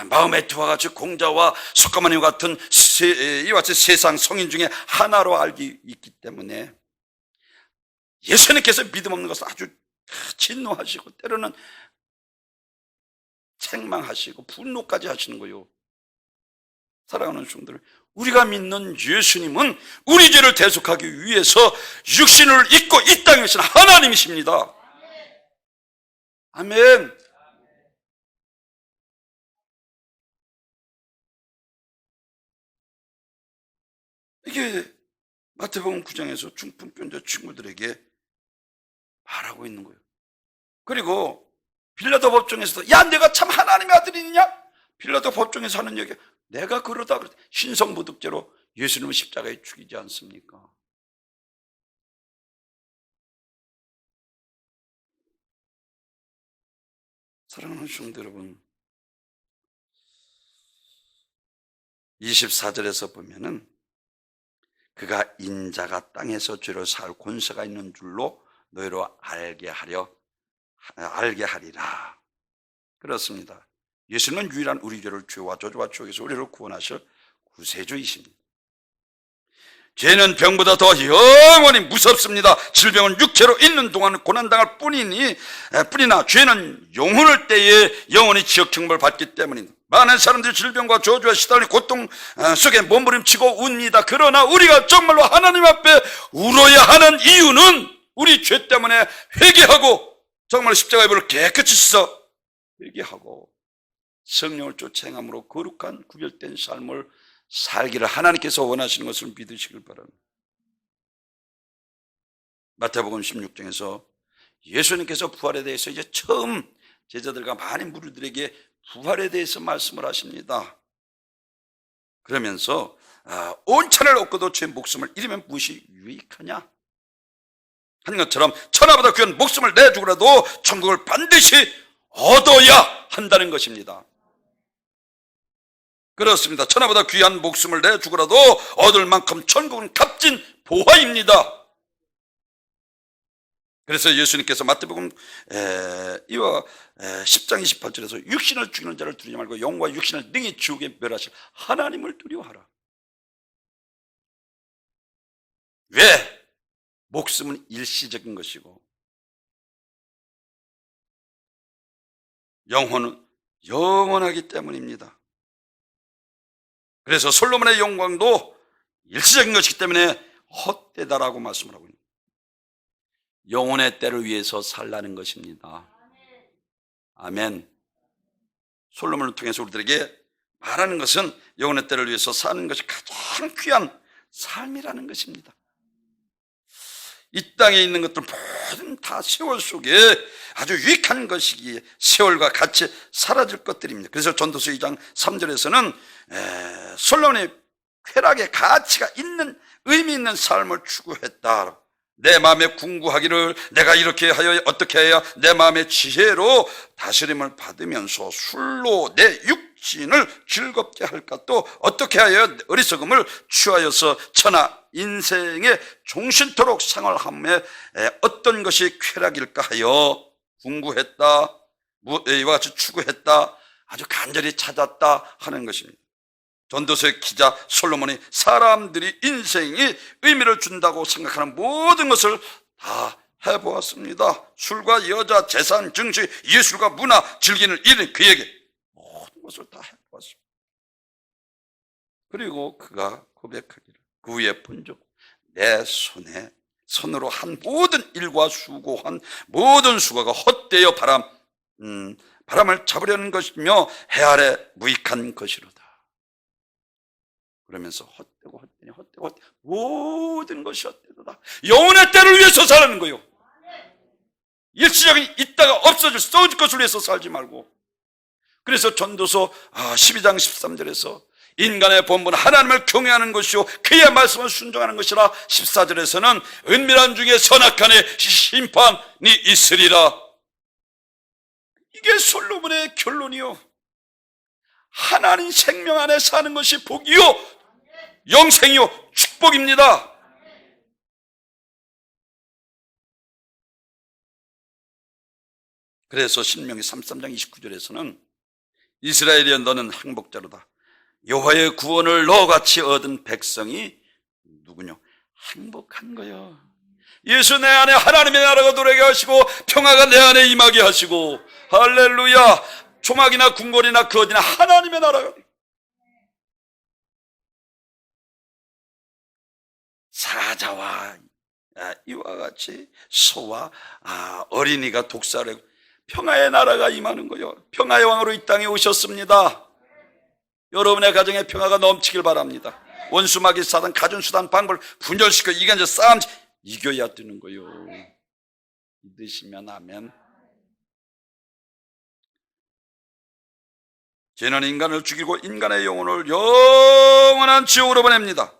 마음의 두와 같이 공자와 석가모니 같은 이와 같이 세상 성인 중에 하나로 알기 있기 때문에 예수님께서 믿음 없는 것을 아주 진노하시고 때로는 책망하시고 분노까지 하시는 거예요. 사랑하는 성도들, 우리가 믿는 예수님은 우리 죄를 대속하기 위해서 육신을 입고 이 땅에 오신 하나님이십니다. 아멘. 이게 마태복음 9장에서 중풍병자 친구들에게 말하고 있는 거예요. 그리고 빌라도 법정에서도 야 내가 참 하나님의 아들이냐? 빌라도 법정에서 하는 얘기 내가 그러다 신성모독죄로 예수님을 십자가에 죽이지 않습니까? 사랑하는 성도 여러분, 24절에서 보면은 그가 인자가 땅에서 죄를 사할 권세가 있는 줄로 너희로 알게 하리라. 그렇습니다. 예수님은 유일한 우리 죄를 죄와 저주와 지옥에서 우리를 구원하실 구세주이십니다. 죄는 병보다 더 영원히 무섭습니다. 질병은 육체로 있는 동안 고난당할 뿐이나 죄는 영혼을 때에 영원히 지옥형벌을 받기 때문입니다. 많은 사람들이 질병과 저주와 시달린 고통 속에 몸부림치고 웁니다. 그러나 우리가 정말로 하나님 앞에 울어야 하는 이유는 우리 죄 때문에 회개하고 정말 십자가의 불을 깨끗이 씻어 회개하고 성령을 쫓아 행함으로 거룩한 구별된 삶을 살기를 하나님께서 원하시는 것을 믿으시길 바랍니다. 마태복음 16장에서 예수님께서 부활에 대해서 이제 처음 제자들과 많은 무리들에게 부활에 대해서 말씀을 하십니다. 그러면서 온 천하를 얻고도 제 목숨을 잃으면 무엇이 유익하냐 하는 것처럼 천하보다 귀한 목숨을 내주고라도 천국을 반드시 얻어야 한다는 것입니다. 그렇습니다. 천하보다 귀한 목숨을 내주고라도 얻을 만큼 천국은 값진 보화입니다. 그래서 예수님께서 마태복음 10장 28절에서 육신을 죽이는 자를 두려워하지 말고 영과 육신을 능히 지옥에 멸하실 하나님을 두려워하라. 왜? 목숨은 일시적인 것이고 영혼은 영원하기 때문입니다. 그래서 솔로몬의 영광도 일시적인 것이기 때문에 헛되다라고 말씀을 하고 있습니다. 영혼의 때를 위해서 살라는 것입니다. 아멘. 솔로몬을 통해서 우리들에게 말하는 것은 영혼의 때를 위해서 사는 것이 가장 귀한 삶이라는 것입니다. 이 땅에 있는 것들 모든 다 세월 속에 아주 유익한 것이기에 세월과 같이 사라질 것들입니다. 그래서 전도서 2장 3절에서는 솔로몬의 쾌락의 가치가 있는 의미 있는 삶을 추구했다. 내 마음에 궁구하기를 내가 이렇게 하여 어떻게 해야 내 마음의 지혜로 다스림을 받으면서 술로 내 육신을 즐겁게 할까 또 어떻게 하여 어리석음을 취하여서 천하 인생의 종신토록 생활함에 어떤 것이 쾌락일까 하여 궁구했다. 이와 같이 추구했다, 아주 간절히 찾았다 하는 것입니다. 전도서의 기자 솔로몬이 사람들이 인생이 의미를 준다고 생각하는 모든 것을 다 해보았습니다. 술과 여자, 재산, 증시, 예술과 문화, 즐기는 일은 그에게 모든 것을 다 해보았습니다. 그리고 그가 고백하기를 그 위에 본적 내 손으로 한 모든 일과 수고한 모든 수고가 헛되어 바람을 잡으려는 것이며 해 아래 무익한 것이로다. 그러면서 헛되고 모든 것이 헛되도다. 영혼의 때를 위해서 살라는 거요. 일시적인 있다가 없어질 것을 위해서 살지 말고. 그래서 전도서 12장 13절에서 인간의 본분 하나님을 경외하는 것이요 그의 말씀을 순종하는 것이라 14절에서는 은밀한 중에 선악간에 심판이 있으리라. 이게 솔로몬의 결론이요. 하나님 생명 안에 사는 것이 복이요 영생이요 축복입니다. 그래서 신명기 33장 29절에서는 이스라엘이여 너는 행복자로다. 여호와의 구원을 너같이 얻은 백성이 누구냐? 행복한 거요. 예수 내 안에 하나님의 나라가 들어오게 하시고 평화가 내 안에 임하게 하시고 할렐루야. 조막이나 궁궐이나 그 어디나 하나님의 나라가. 사자와 이와 같이 소와 어린이가 독사를 평화의 나라가 임하는 거요. 평화의 왕으로 이 땅에 오셨습니다. 여러분의 가정에 평화가 넘치길 바랍니다. 원수 마귀 사단 가전수단 방법을 분열시켜 이간질 싸움 이겨야 되는 거요. 믿으시면 아멘. 죄는 인간을 죽이고 인간의 영혼을 영원한 지옥으로 보냅니다.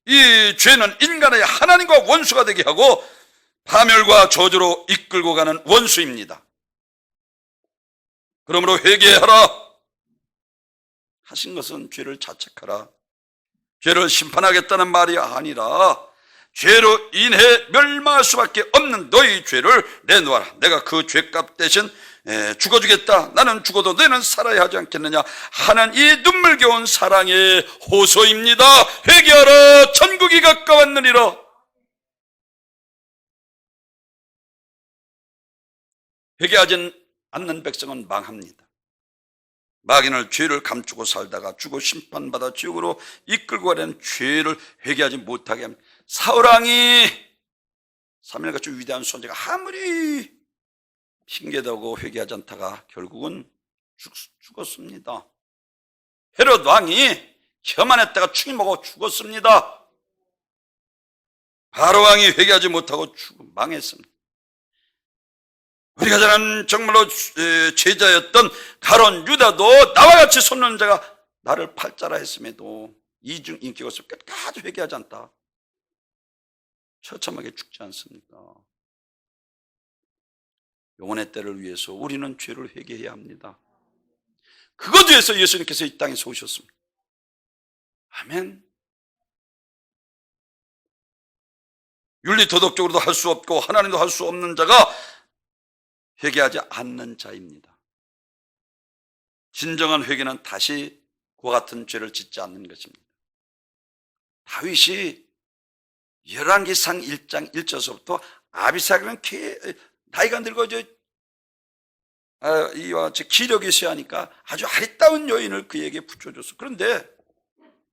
이 죄는 인간의 하나님과 원수가 되게 하고 파멸과 저주로 이끌고 가는 원수입니다. 그러므로 회개하라 하신 것은 죄를 자책하라, 죄를 심판하겠다는 말이 아니라 죄로 인해 멸망할 수밖에 없는 너희 죄를 내놓아라. 내가 그 죄값 대신 죽어주겠다. 나는 죽어도 너는 살아야 하지 않겠느냐 하는 이 눈물겨운 사랑의 호소입니다. 회개하라, 천국이 가까웠느니라. 회개하지 않는 백성은 망합니다. 마귀는 죄를 감추고 살다가 죽어 심판받아 지옥으로 이끌고 가려는 죄를 회개하지 못하게 합니다. 사울왕이 사무엘같이 위대한 선지가 아무리 핑계대고 회개하지 않다가 결국은 죽었습니다. 헤롯 왕이 혐한했다가 충이 먹어 죽었습니다. 바로 왕이 회개하지 못하고 망했습니다. 우리가 잘 아는 정말로 제자였던 가론 유다도 나와 같이 손는 자가 나를 팔자라 했음에도 이중 인기가 없어 끝까지 회개하지 않다. 처참하게 죽지 않습니까? 영혼의 때를 위해서 우리는 죄를 회개해야 합니다. 그것 위해서 예수님께서 이 땅에 오셨습니다. 아멘. 윤리 도덕적으로도 할 수 없고 하나님도 할 수 없는 자가 회개하지 않는 자입니다. 진정한 회개는 다시 그와 같은 죄를 짓지 않는 것입니다. 다윗이 열왕기상 1장 1절서부터 아비삭은 나이가 늙어 이와 같이 기력이 쇠하니까 아주 아리따운 여인을 그에게 붙여줬어. 그런데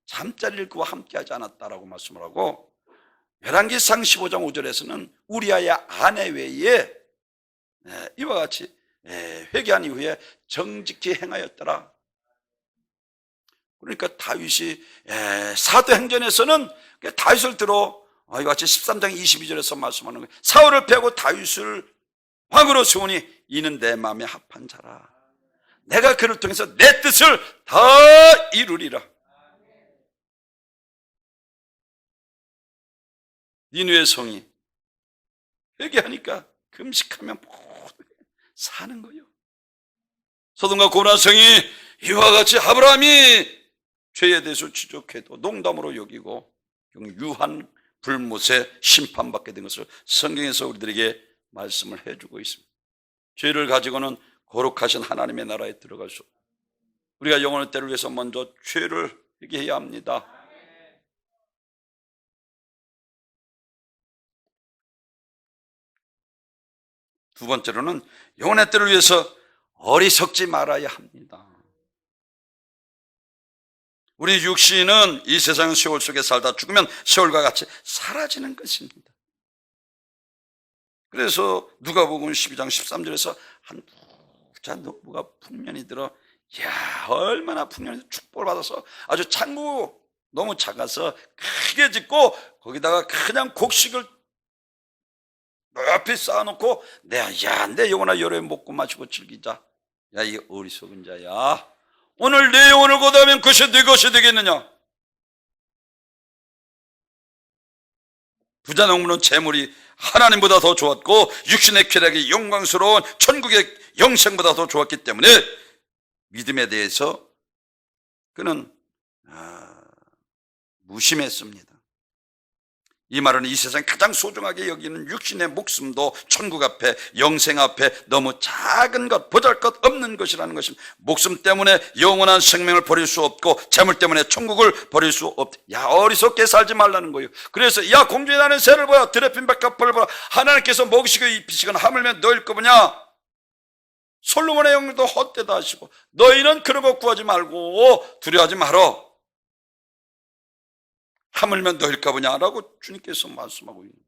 잠자리를 그와 함께하지 않았다라고 말씀을 하고 열왕기상 15장 5절에서는 우리아의 아내 외에 이와 같이 회개한 이후에 정직히 행하였더라. 그러니까 다윗이 사도행전에서는 다윗을 들어 이와 같이 13장 22절에서 말씀하는 거예요. 사울을 패고 다윗을 왕으로 세우니 이는 내 마음에 합한 자라. 내가 그를 통해서 내 뜻을 다 이루리라. 니느웨 성이 회개하니까 금식하면 사는 거예요. 소돔과 고모라 성이 이와 같이 아브라함이 죄에 대해서 지적해도 농담으로 여기고 유한 불못에 심판받게 된 것을 성경에서 우리들에게 말씀을 해주고 있습니다. 죄를 가지고는 거룩하신 하나님의 나라에 들어갈 수 없습니다. 우리가 영원의 때를 위해서 먼저 죄를 회개해야 합니다. 두 번째로는 영원의 때를 위해서 어리석지 말아야 합니다. 우리 육신은 이 세상 세월 속에 살다 죽으면 세월과 같이 사라지는 것입니다. 그래서 누가복음 12장 13절에서 한 부자 농부가 풍년이 들어 얼마나 풍년이 축복을 받아서 아주 창고 너무 작아서 크게 짓고 거기다가 그냥 곡식을 높이 쌓아놓고 내 영혼아 여름에 먹고 마시고 즐기자. 야, 이 어리석은 자야, 오늘 내 영혼을 거두면 그것이 네 것이 되겠느냐? 부자 농부는 재물이 하나님보다 더 좋았고 육신의 쾌락이 영광스러운 천국의 영생보다 더 좋았기 때문에 믿음에 대해서 그는 무심했습니다. 이 말은 이 세상에 가장 소중하게 여기는 육신의 목숨도 천국 앞에, 영생 앞에 너무 작은 것, 보잘것 없는 것이라는 것입니다. 목숨 때문에 영원한 생명을 버릴 수 없고 재물 때문에 천국을 버릴 수 없다. 야, 어리석게 살지 말라는 거예요. 그래서 야, 공중에 나는 새를 보라, 들에 핀 백합벌을 보라. 하나님께서 먹이시고 입히시거나 하물며 너희일 거냐? 솔로몬의 영도 헛되다 하시고 너희는 그런 거 구하지 말고 두려워하지 말어. 하물며 너일까 보냐라고 주님께서 말씀하고 있는 거예요.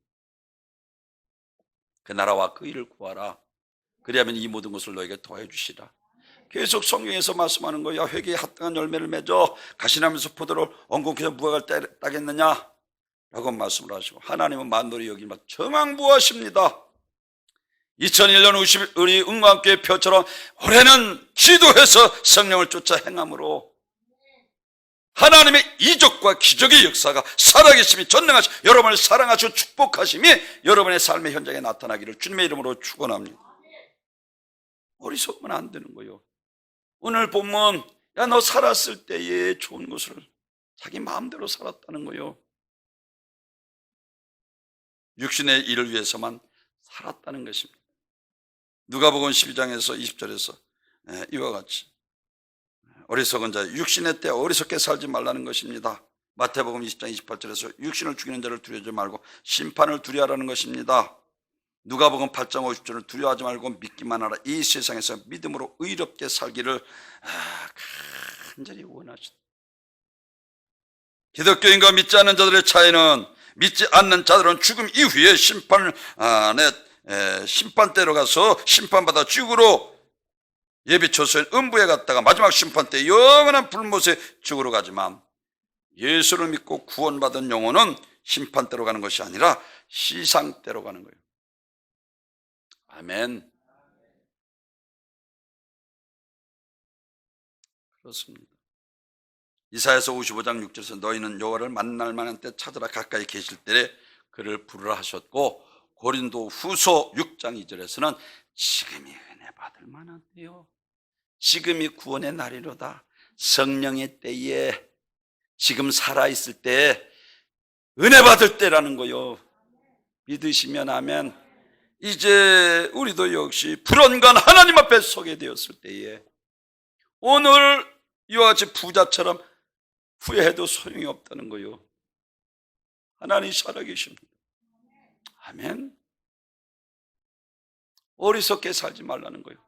그 나라와 그 일을 구하라. 그리하면 이 모든 것을 너에게 더해 주시라. 계속 성경에서 말씀하는 거야. 회개에 합당한 열매를 맺어 가시나면서 포도를 엉겅퀴서 무화과를 따겠느냐 라고 말씀을 하시고, 하나님은 만물이 여기만 정황부하십니다. 2001년 우리 응광교회 표처럼 올해는 기도해서 성령을 쫓아 행함으로 하나님의 이적과 기적의 역사가 살아계심이 전능하시 여러분을 사랑하시고 축복하심이 여러분의 삶의 현장에 나타나기를 주님의 이름으로 축원합니다. 어리석으면 안 되는 거예요. 오늘 보면 야, 너 살았을 때의 좋은 것을 자기 마음대로 살았다는 거예요. 육신의 일을 위해서만 살았다는 것입니다. 누가복음 12장에서 20절에서 이와 같이 어리석은 자, 육신의 때 어리석게 살지 말라는 것입니다. 마태복음 20장 28절에서 육신을 죽이는 자를 두려워하지 말고 심판을 두려워하라는 것입니다. 누가복음 8장 50절을 두려워하지 말고 믿기만 하라. 이 세상에서 믿음으로 의롭게 살기를 간절히 원하시다. 기독교인과 믿지 않는 자들의 차이는, 믿지 않는 자들은 죽음 이후에 심판대로 가서 심판받아 죽으로 예비초소인 음부에 갔다가 마지막 심판 때 영원한 불못에 죽으러 가지만, 예수를 믿고 구원받은 영혼은 심판대로 가는 것이 아니라 시상대로 가는 거예요. 아멘. 그렇습니다. 이사야서 55장 6절에서 너희는 여호와를 만날 만한 때 찾으라, 가까이 계실 때에 그를 부르라 하셨고, 고린도 후서 6장 2절에서는 지금이 은혜 받을 만한 때요, 지금이 구원의 날이로다. 성령의 때에, 지금 살아있을 때에 은혜 받을 때라는 거요. 믿으시면 아멘. 이제 우리도 역시 불언간 하나님 앞에 서게 되었을 때에 오늘 이와 같이 부자처럼 후회해도 소용이 없다는 거요. 하나님이 살아계십니다. 아멘. 어리석게 살지 말라는 거예요.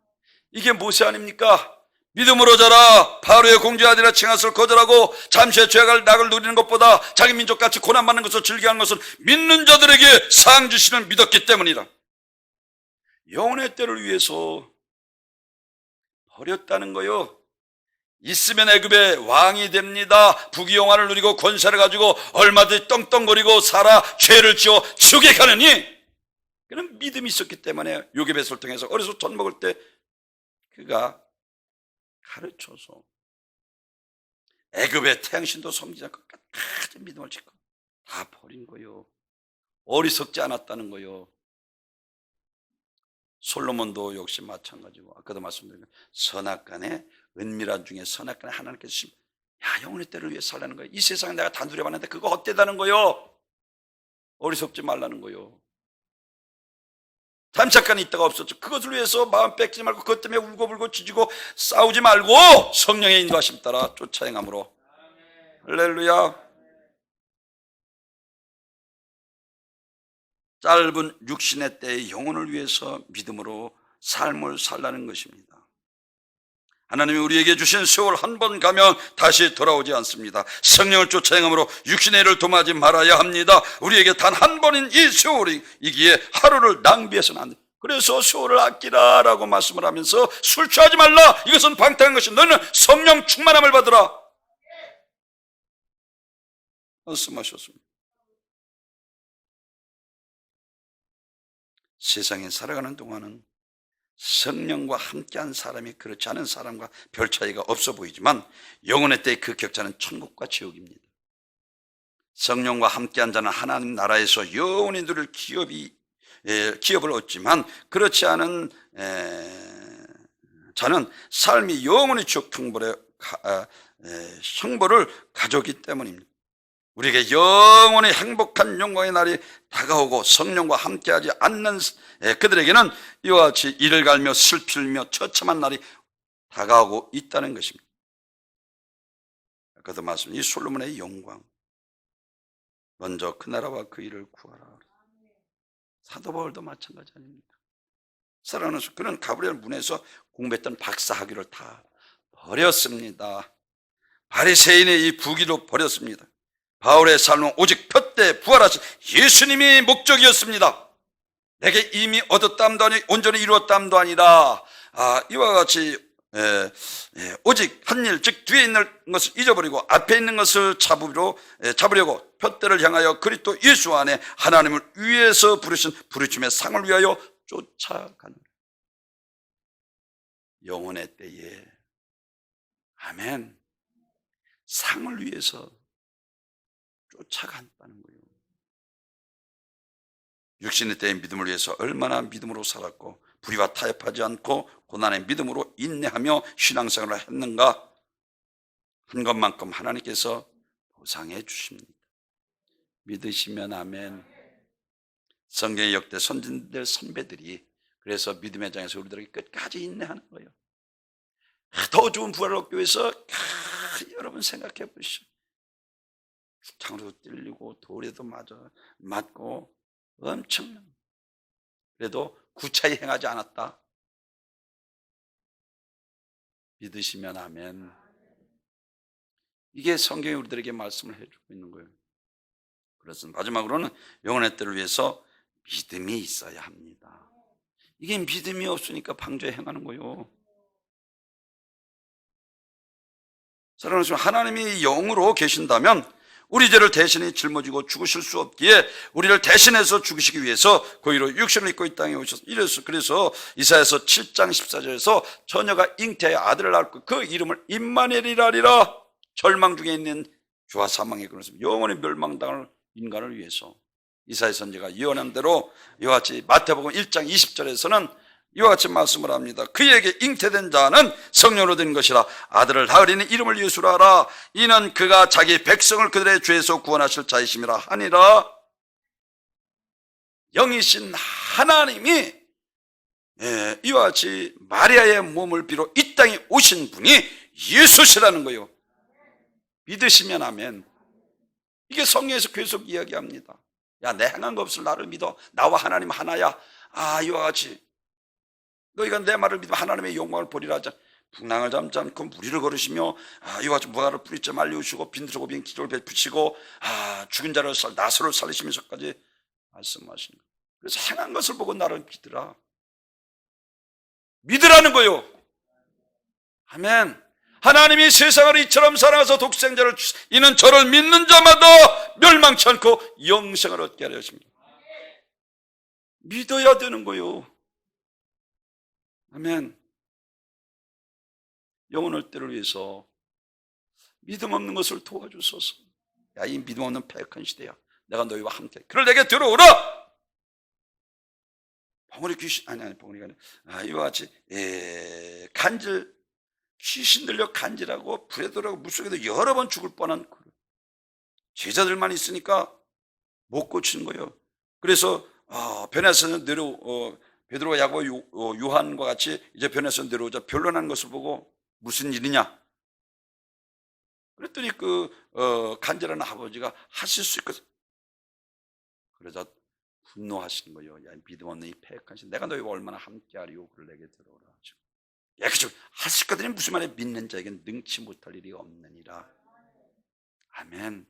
이게 모세 아닙니까? 믿음으로 자라, 바로의 공주의 아들이라 칭하스를 거절하고 잠시의 죄악을 낙을 누리는 것보다 자기 민족같이 고난받는 것을 즐겨하는 것은 믿는 자들에게 상 주시는 믿었기 때문이라. 영혼의 때를 위해서 버렸다는 거요. 있으면 애굽의 왕이 됩니다. 부귀영화를 누리고 권세를 가지고 얼마든지 떵떵거리고 살아 죄를 지어 지옥에 가느니, 그는 믿음이 있었기 때문에 요괴벳을 통해서 어려서 젖 먹을 때 그가 가르쳐서 애굽의 태양신도 섬기지 않고 끝까지 믿음을 짓고 다 버린 거요. 어리석지 않았다는 거요. 솔로몬도 역시 마찬가지고, 아까도 말씀드린 선악간에 은밀한 중에 선악간에 하나님께서 야, 영혼의 때를 위해 살라는 거예요. 이 세상에 내가 다 누려봤는데 그거 헛되다는 거요. 어리석지 말라는 거요. 잠깐 있다가 없었죠. 그것을 위해서 마음 뺏기지 말고 그것 때문에 울고불고 짖고 싸우지 말고 성령의 인도하심 따라 쫓아 행함으로. 할렐루야. 짧은 육신의 때의 영혼을 위해서 믿음으로 삶을 살라는 것입니다. 하나님이 우리에게 주신 세월 한 번 가면 다시 돌아오지 않습니다. 성령을 쫓아 행함으로 육신의 일을 도마지 말아야 합니다. 우리에게 단 한 번인 이 세월이기에 하루를 낭비해서는 안 됩니다. 그래서 세월을 아끼라라고 말씀을 하면서 술 취하지 말라. 이것은 방탕한 것이 너는 성령 충만함을 받으라 말씀하셨습니다. 세상에 살아가는 동안은 성령과 함께한 사람이 그렇지 않은 사람과 별 차이가 없어 보이지만 영혼의 때의 그 격차는 천국과 지옥입니다. 성령과 함께한 자는 하나님 나라에서 영원히 누릴 기업을 얻지만 그렇지 않은 자는 삶이 영원히 지옥 형벌을 가져오기 때문입니다. 우리에게 영원히 행복한 영광의 날이 다가오고 성령과 함께하지 않는 그들에게는 이와 같이 이를 갈며 슬피며 처참한 날이 다가오고 있다는 것입니다. 아까도 말씀, 이 솔로몬의 영광, 먼저 그 나라와 그 일을 구하라. 사도 바울도 마찬가지 아닙니까? 사랑하는 그는 가브리엘 문에서 공부했던 박사학위를 다 버렸습니다. 바리새인의 이 부귀도 버렸습니다. 바울의 삶은 오직 푯대 부활하신 예수님이 목적이었습니다. 내게 이미 얻었담도 아니 온전히 이루었담도 아니라 이와 같이 오직 한 일, 즉 뒤에 있는 것을 잊어버리고 앞에 있는 것을 잡으려고 푯대를 향하여 그리스도 예수 안에 하나님을 위해서 부르신 부르심의 상을 위하여 쫓아가는 영혼의 때에 아멘 상을 위해서 쫓아간다는 거예요. 육신의 때의 믿음을 위해서 얼마나 믿음으로 살았고 불의와 타협하지 않고 고난의 믿음으로 인내하며 신앙생활을 했는가 한 것만큼 하나님께서 보상해 주십니다. 믿으시면 아멘. 성경의 역대 선진들 선배들이 그래서 믿음의 장에서 우리들에게 끝까지 인내하는 거예요. 더 좋은 부활을 얻기 위해서 여러분 생각해 보시죠. 창으로 찔리고 돌에도 맞고 엄청난 그래도 구차히 행하지 않았다. 믿으시면 아멘. 이게 성경이 우리들에게 말씀을 해주고 있는 거예요. 그래서 마지막으로는 영혼의 때를 위해서 믿음이 있어야 합니다. 이게 믿음이 없으니까 방조에 행하는 거예요. 사랑하는 여러분, 하나님이 영으로 계신다면 우리 죄를 대신에 짊어지고 죽으실 수 없기에 우리를 대신해서 죽으시기 위해서 고의로 육신을 입고 이 땅에 오셔서 그래서 이사야서 7장 14절에서 처녀가 잉태하여 아들을 낳고 그 이름을 임마누엘이라 하리라. 절망 중에 있는 죄와 사망의 그릇을 영원히 멸망당할 인간을 위해서 이사야 선지자가 예언한 대로 이와 같이 마태복음 1장 20절에서는 이와 같이 말씀을 합니다. 그에게 잉태된 자는 성령으로 된 것이라. 아들을 낳으리니 이름을 예수라 하라. 이는 그가 자기 백성을 그들의 죄에서 구원하실 자이심이라 하니라. 영이신 하나님이 이와 같이 마리아의 몸을 빌어 이 땅에 오신 분이 예수시라는 거예요. 믿으시면 아멘. 이게 성경에서 계속 이야기합니다. 야, 내 행한 거 없을 나를 믿어. 나와 하나님 하나야. 이와 같이 너희가 내 말을 믿으면 하나님의 영광을 보리라 하자. 풍랑을 잠지 않고 무리를 걸으시며 이와 같이 무화과를 뿌리째 말리우시고 빈들고 빈 기도를 베푸시고 죽은 자를 나서를 살리시면서까지 말씀하시는 거예요. 그래서 행한 것을 보고 나를 믿으라. 믿으라는 거예요. 아멘. 하나님이 세상을 이처럼 사랑해서 독생자를 이는 저를 믿는 자마다 멸망치 않고 영생을 얻게 하려 하십니다. 믿어야 되는 거예요. 아멘. 영혼의 때를 위해서 믿음 없는 것을 도와주소서. 야, 이 믿음 없는 패역한 시대야. 내가 너희와 함께. 그를 내게 들어오라. 봉우리 귀신 봉우리가 아니라 이와 같이 귀신 들려 간질하고 불에 들어가고 물속에도 여러 번 죽을 뻔한 제자들만 있으니까 못 고치는 거예요. 그래서 베드로와 야고보, 요한과 같이 이제 변해서 내려오자 변론하는 것을 보고 무슨 일이냐? 그랬더니 간절한 아버지가 하실 수 있거든. 그러자 분노하시는 거예요. 야, 믿음 없는 이 패역한 신, 내가 너희와 얼마나 함께하리요? 그를 내게 들어오라 하시고. 야, 그죠? 하실 거더니 무슨 말에 믿는 자에겐 능치 못할 일이 없느니라. 아멘.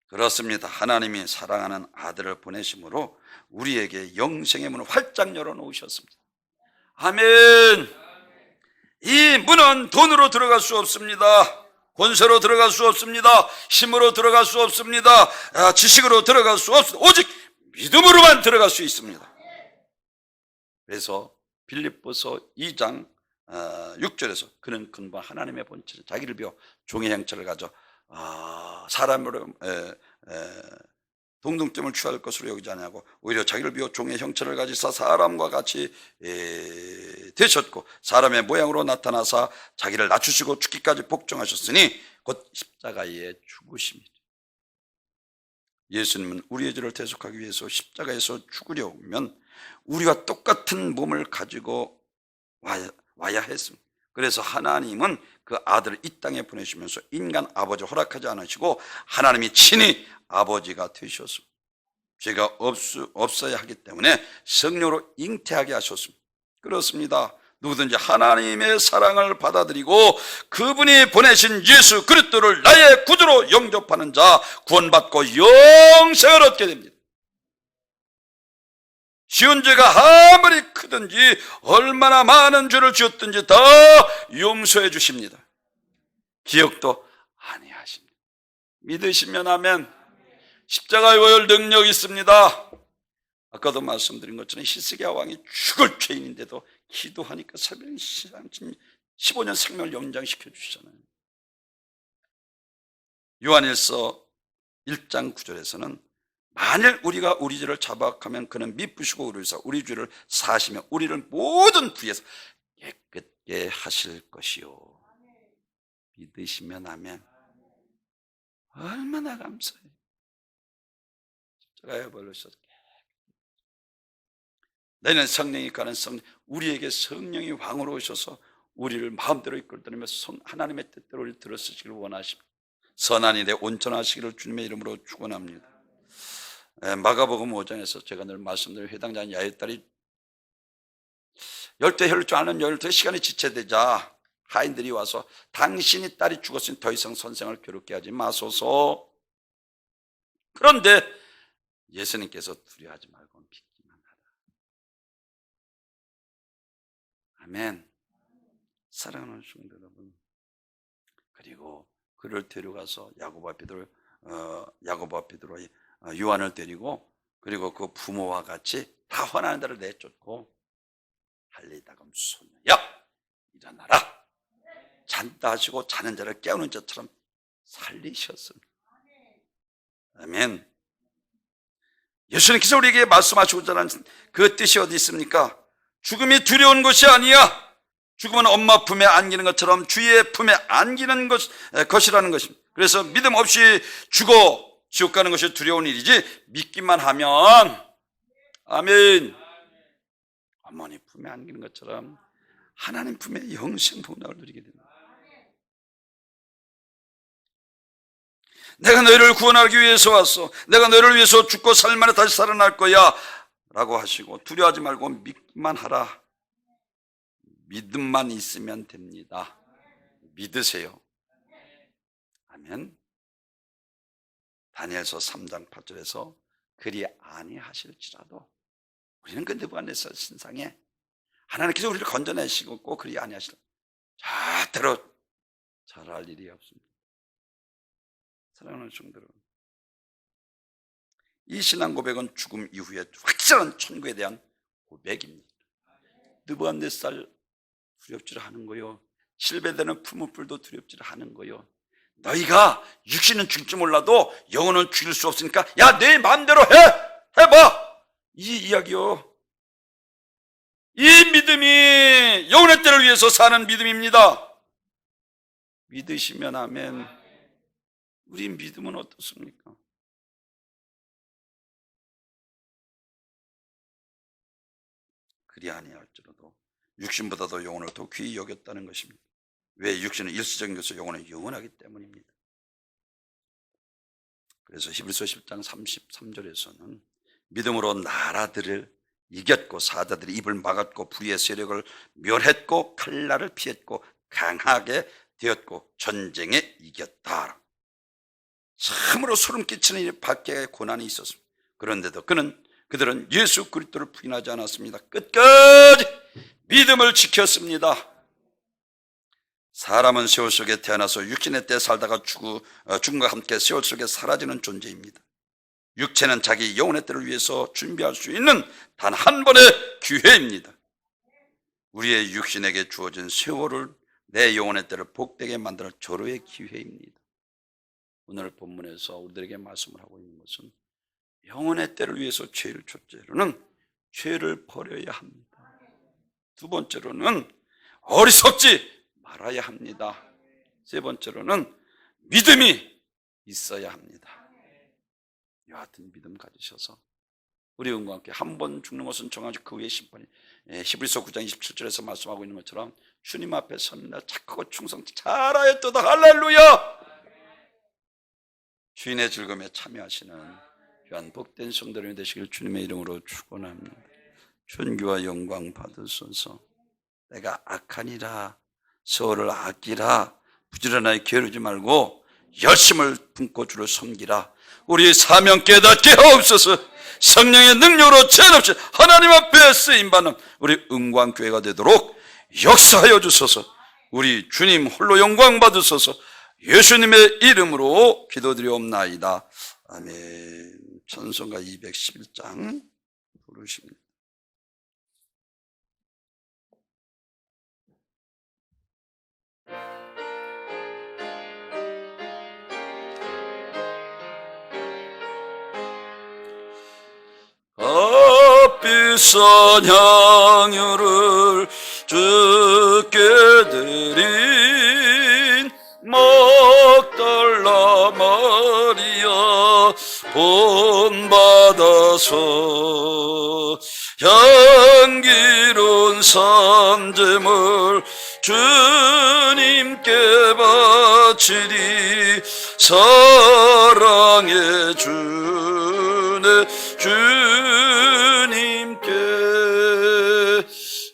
그렇습니다. 하나님이 사랑하는 아들을 보내심으로 우리에게 영생의 문을 활짝 열어놓으셨습니다. 아멘. 이 문은 돈으로 들어갈 수 없습니다. 권세로 들어갈 수 없습니다. 힘으로 들어갈 수 없습니다. 지식으로 들어갈 수 없습니다. 오직 믿음으로만 들어갈 수 있습니다. 그래서 빌립보서 2장 6절에서 그는 근본 하나님의 본체, 자기를 비워 종의 형체를 가져 사람으로 동등점을 취할 것으로 여기지 아니하고 오히려 자기를 비워 종의 형체를 가지사 사람과 같이 되셨고 사람의 모양으로 나타나사 자기를 낮추시고 죽기까지 복종하셨으니 곧 십자가에 죽으십니다. 예수님은 우리의 죄를 대속하기 위해서 십자가에서 죽으려면 우리와 똑같은 몸을 가지고 와야 했습니다. 그래서 하나님은 그 아들을 이 땅에 보내시면서 인간 아버지를 허락하지 않으시고 하나님이 친히 아버지가 되셨습니다. 죄가 없어야 하기 때문에 성령으로 잉태하게 하셨습니다. 그렇습니다. 누구든지 하나님의 사랑을 받아들이고 그분이 보내신 예수 그리스도를 나의 구주로 영접하는 자 구원받고 영생을 얻게 됩니다. 지은 죄가 아무리 크든지 얼마나 많은 죄를 지었든지 다 용서해 주십니다. 기억도 아니하십니다. 믿으시면 아멘. 십자가의 오열 능력이 있습니다. 아까도 말씀드린 것처럼 히스기야 왕이 죽을 죄인인데도 기도하니까 새벽 15년 생명을 연장시켜 주시잖아요. 요한일서 1장 9절에서는 만일 우리가 우리 죄를 자박하면 그는 미쁘시고 우리 죄를 사하시며 우리를 모든 부에서 깨끗게 하실 것이요. 믿으시면 아멘. 얼마나 감사해요. 십자가에 벌르셔서 내는 성령이 가는 성령, 우리에게 성령이 왕으로 오셔서 우리를 마음대로 이끌더니며 하나님의 뜻대로 우리를 들어쓰시기를 원하십니다. 선한 일에 온전하시기를 주님의 이름으로 축원합니다. 마가복음 5장에서 제가 늘 말씀드린 회당장 야외딸이 열대 혈루 줄 아는 열대 시간이 지체되자 하인들이 와서 당신이 딸이 죽었으니 더 이상 선생을 괴롭게 하지 마소서. 그런데 예수님께서 두려워하지 말고 믿기만 하라. 아멘. 사랑하는 성도 여러분, 그리고 그를 데려가서 야고보와 베드로 요한을 데리고 그리고 그 부모와 같이 다 화나는 데를 내쫓고 할리다금 소녀야 일어나라, 잔다 하시고 자는 자를 깨우는 자처럼 살리셨습니다. 아멘. 예수님께서 우리에게 말씀하시고자 하는 그 뜻이 어디 있습니까? 죽음이 두려운 것이 아니야. 죽음은 엄마 품에 안기는 것처럼 주의 품에 안기는 것이라는 것입니다. 그래서 믿음 없이 죽어 지옥 가는 것이 두려운 일이지 믿기만 하면 아멘, 어머니 품에 안기는 것처럼 하나님 품에 영생 복락을 누리게 됩니다. 내가 너희를 구원하기 위해서 왔어. 내가 너희를 위해서 죽고 살만에 다시 살아날 거야 라고 하시고 두려워하지 말고 믿기만 하라. 믿음만 있으면 됩니다. 믿으세요. 아멘. 다니엘서 3장 8절에서 그리 아니하실지라도 우리는 그 느부갓네살 신상에 하나님께서 우리를 건져내시고 꼭 그리 아니하시라 절대로 잘할 일이 없습니다. 사랑하는 성도 여러분, 이 신앙 고백은 죽음 이후에 확실한 천국에 대한 고백입니다. 느부갓네살 두렵지를 않은 거요. 실베되는 풀무불도 두렵지를 않은 거요. 너희가 육신은 죽지 몰라도 영혼은 죽일 수 없으니까 야, 내 마음대로 해봐, 이 이야기요. 이 믿음이 영혼의 때를 위해서 사는 믿음입니다. 믿으시면 아멘. 우리 믿음은 어떻습니까? 그리 아니할지라도 육신보다도 영혼을 더 귀히 여겼다는 것입니다. 왜? 육신은 일시적인 것을 영혼은 영원하기 때문입니다. 그래서 히브리서 10장 33절에서는 믿음으로 나라들을 이겼고 사자들이 입을 막았고 불의의 세력을 멸했고 칼날을 피했고 강하게 되었고 전쟁에 이겼다. 참으로 소름 끼치는 일 밖에 고난이 있었습니다. 그런데도 그들은 예수 그리스도를 부인하지 않았습니다. 끝까지 믿음을 지켰습니다. 사람은 세월 속에 태어나서 육신의 때 살다가 죽음과 함께 세월 속에 사라지는 존재입니다. 육체는 자기 영혼의 때를 위해서 준비할 수 있는 단 한 번의 기회입니다. 우리의 육신에게 주어진 세월을 내 영혼의 때를 복되게 만드는 절호의 기회입니다. 오늘 본문에서 우리들에게 말씀을 하고 있는 것은 영혼의 때를 위해서 제일 첫째로는 죄를 버려야 합니다. 두 번째로는 어리석지 말아야 합니다. 세 번째로는 믿음이 있어야 합니다. 여하튼 믿음 가지셔서 우리 영과 함께 한 번 죽는 것은 정하지 그 후에 심판이, 히브리서 9장 27절에서 말씀하고 있는 것처럼 주님 앞에 섭니다. 착하고 충성 잘하였도다. 할렐루야. 주인의 즐거움에 참여하시는 귀한 복된 성도님이 되시길 주님의 이름으로 축원합니다. 존귀와 영광 받으소서. 내가 악하니라 세월을 아끼라 부지런하게 게으르지 말고 열심을 품고 주를 섬기라. 우리의 사명 깨닫게 하옵소서. 성령의 능력으로 제한없이 하나님 앞에 쓰임받는 우리 은광교회가 되도록 역사하여 주소서. 우리 주님 홀로 영광 받으소서. 예수님의 이름으로 기도드리옵나이다. 아멘. 찬송가 211장 부르십니다. 값비싼 향유를 주께 드린 막달라 마리아 본받아서 향기로운 산재물 주님께 바치리. 사랑해 주네 주님께.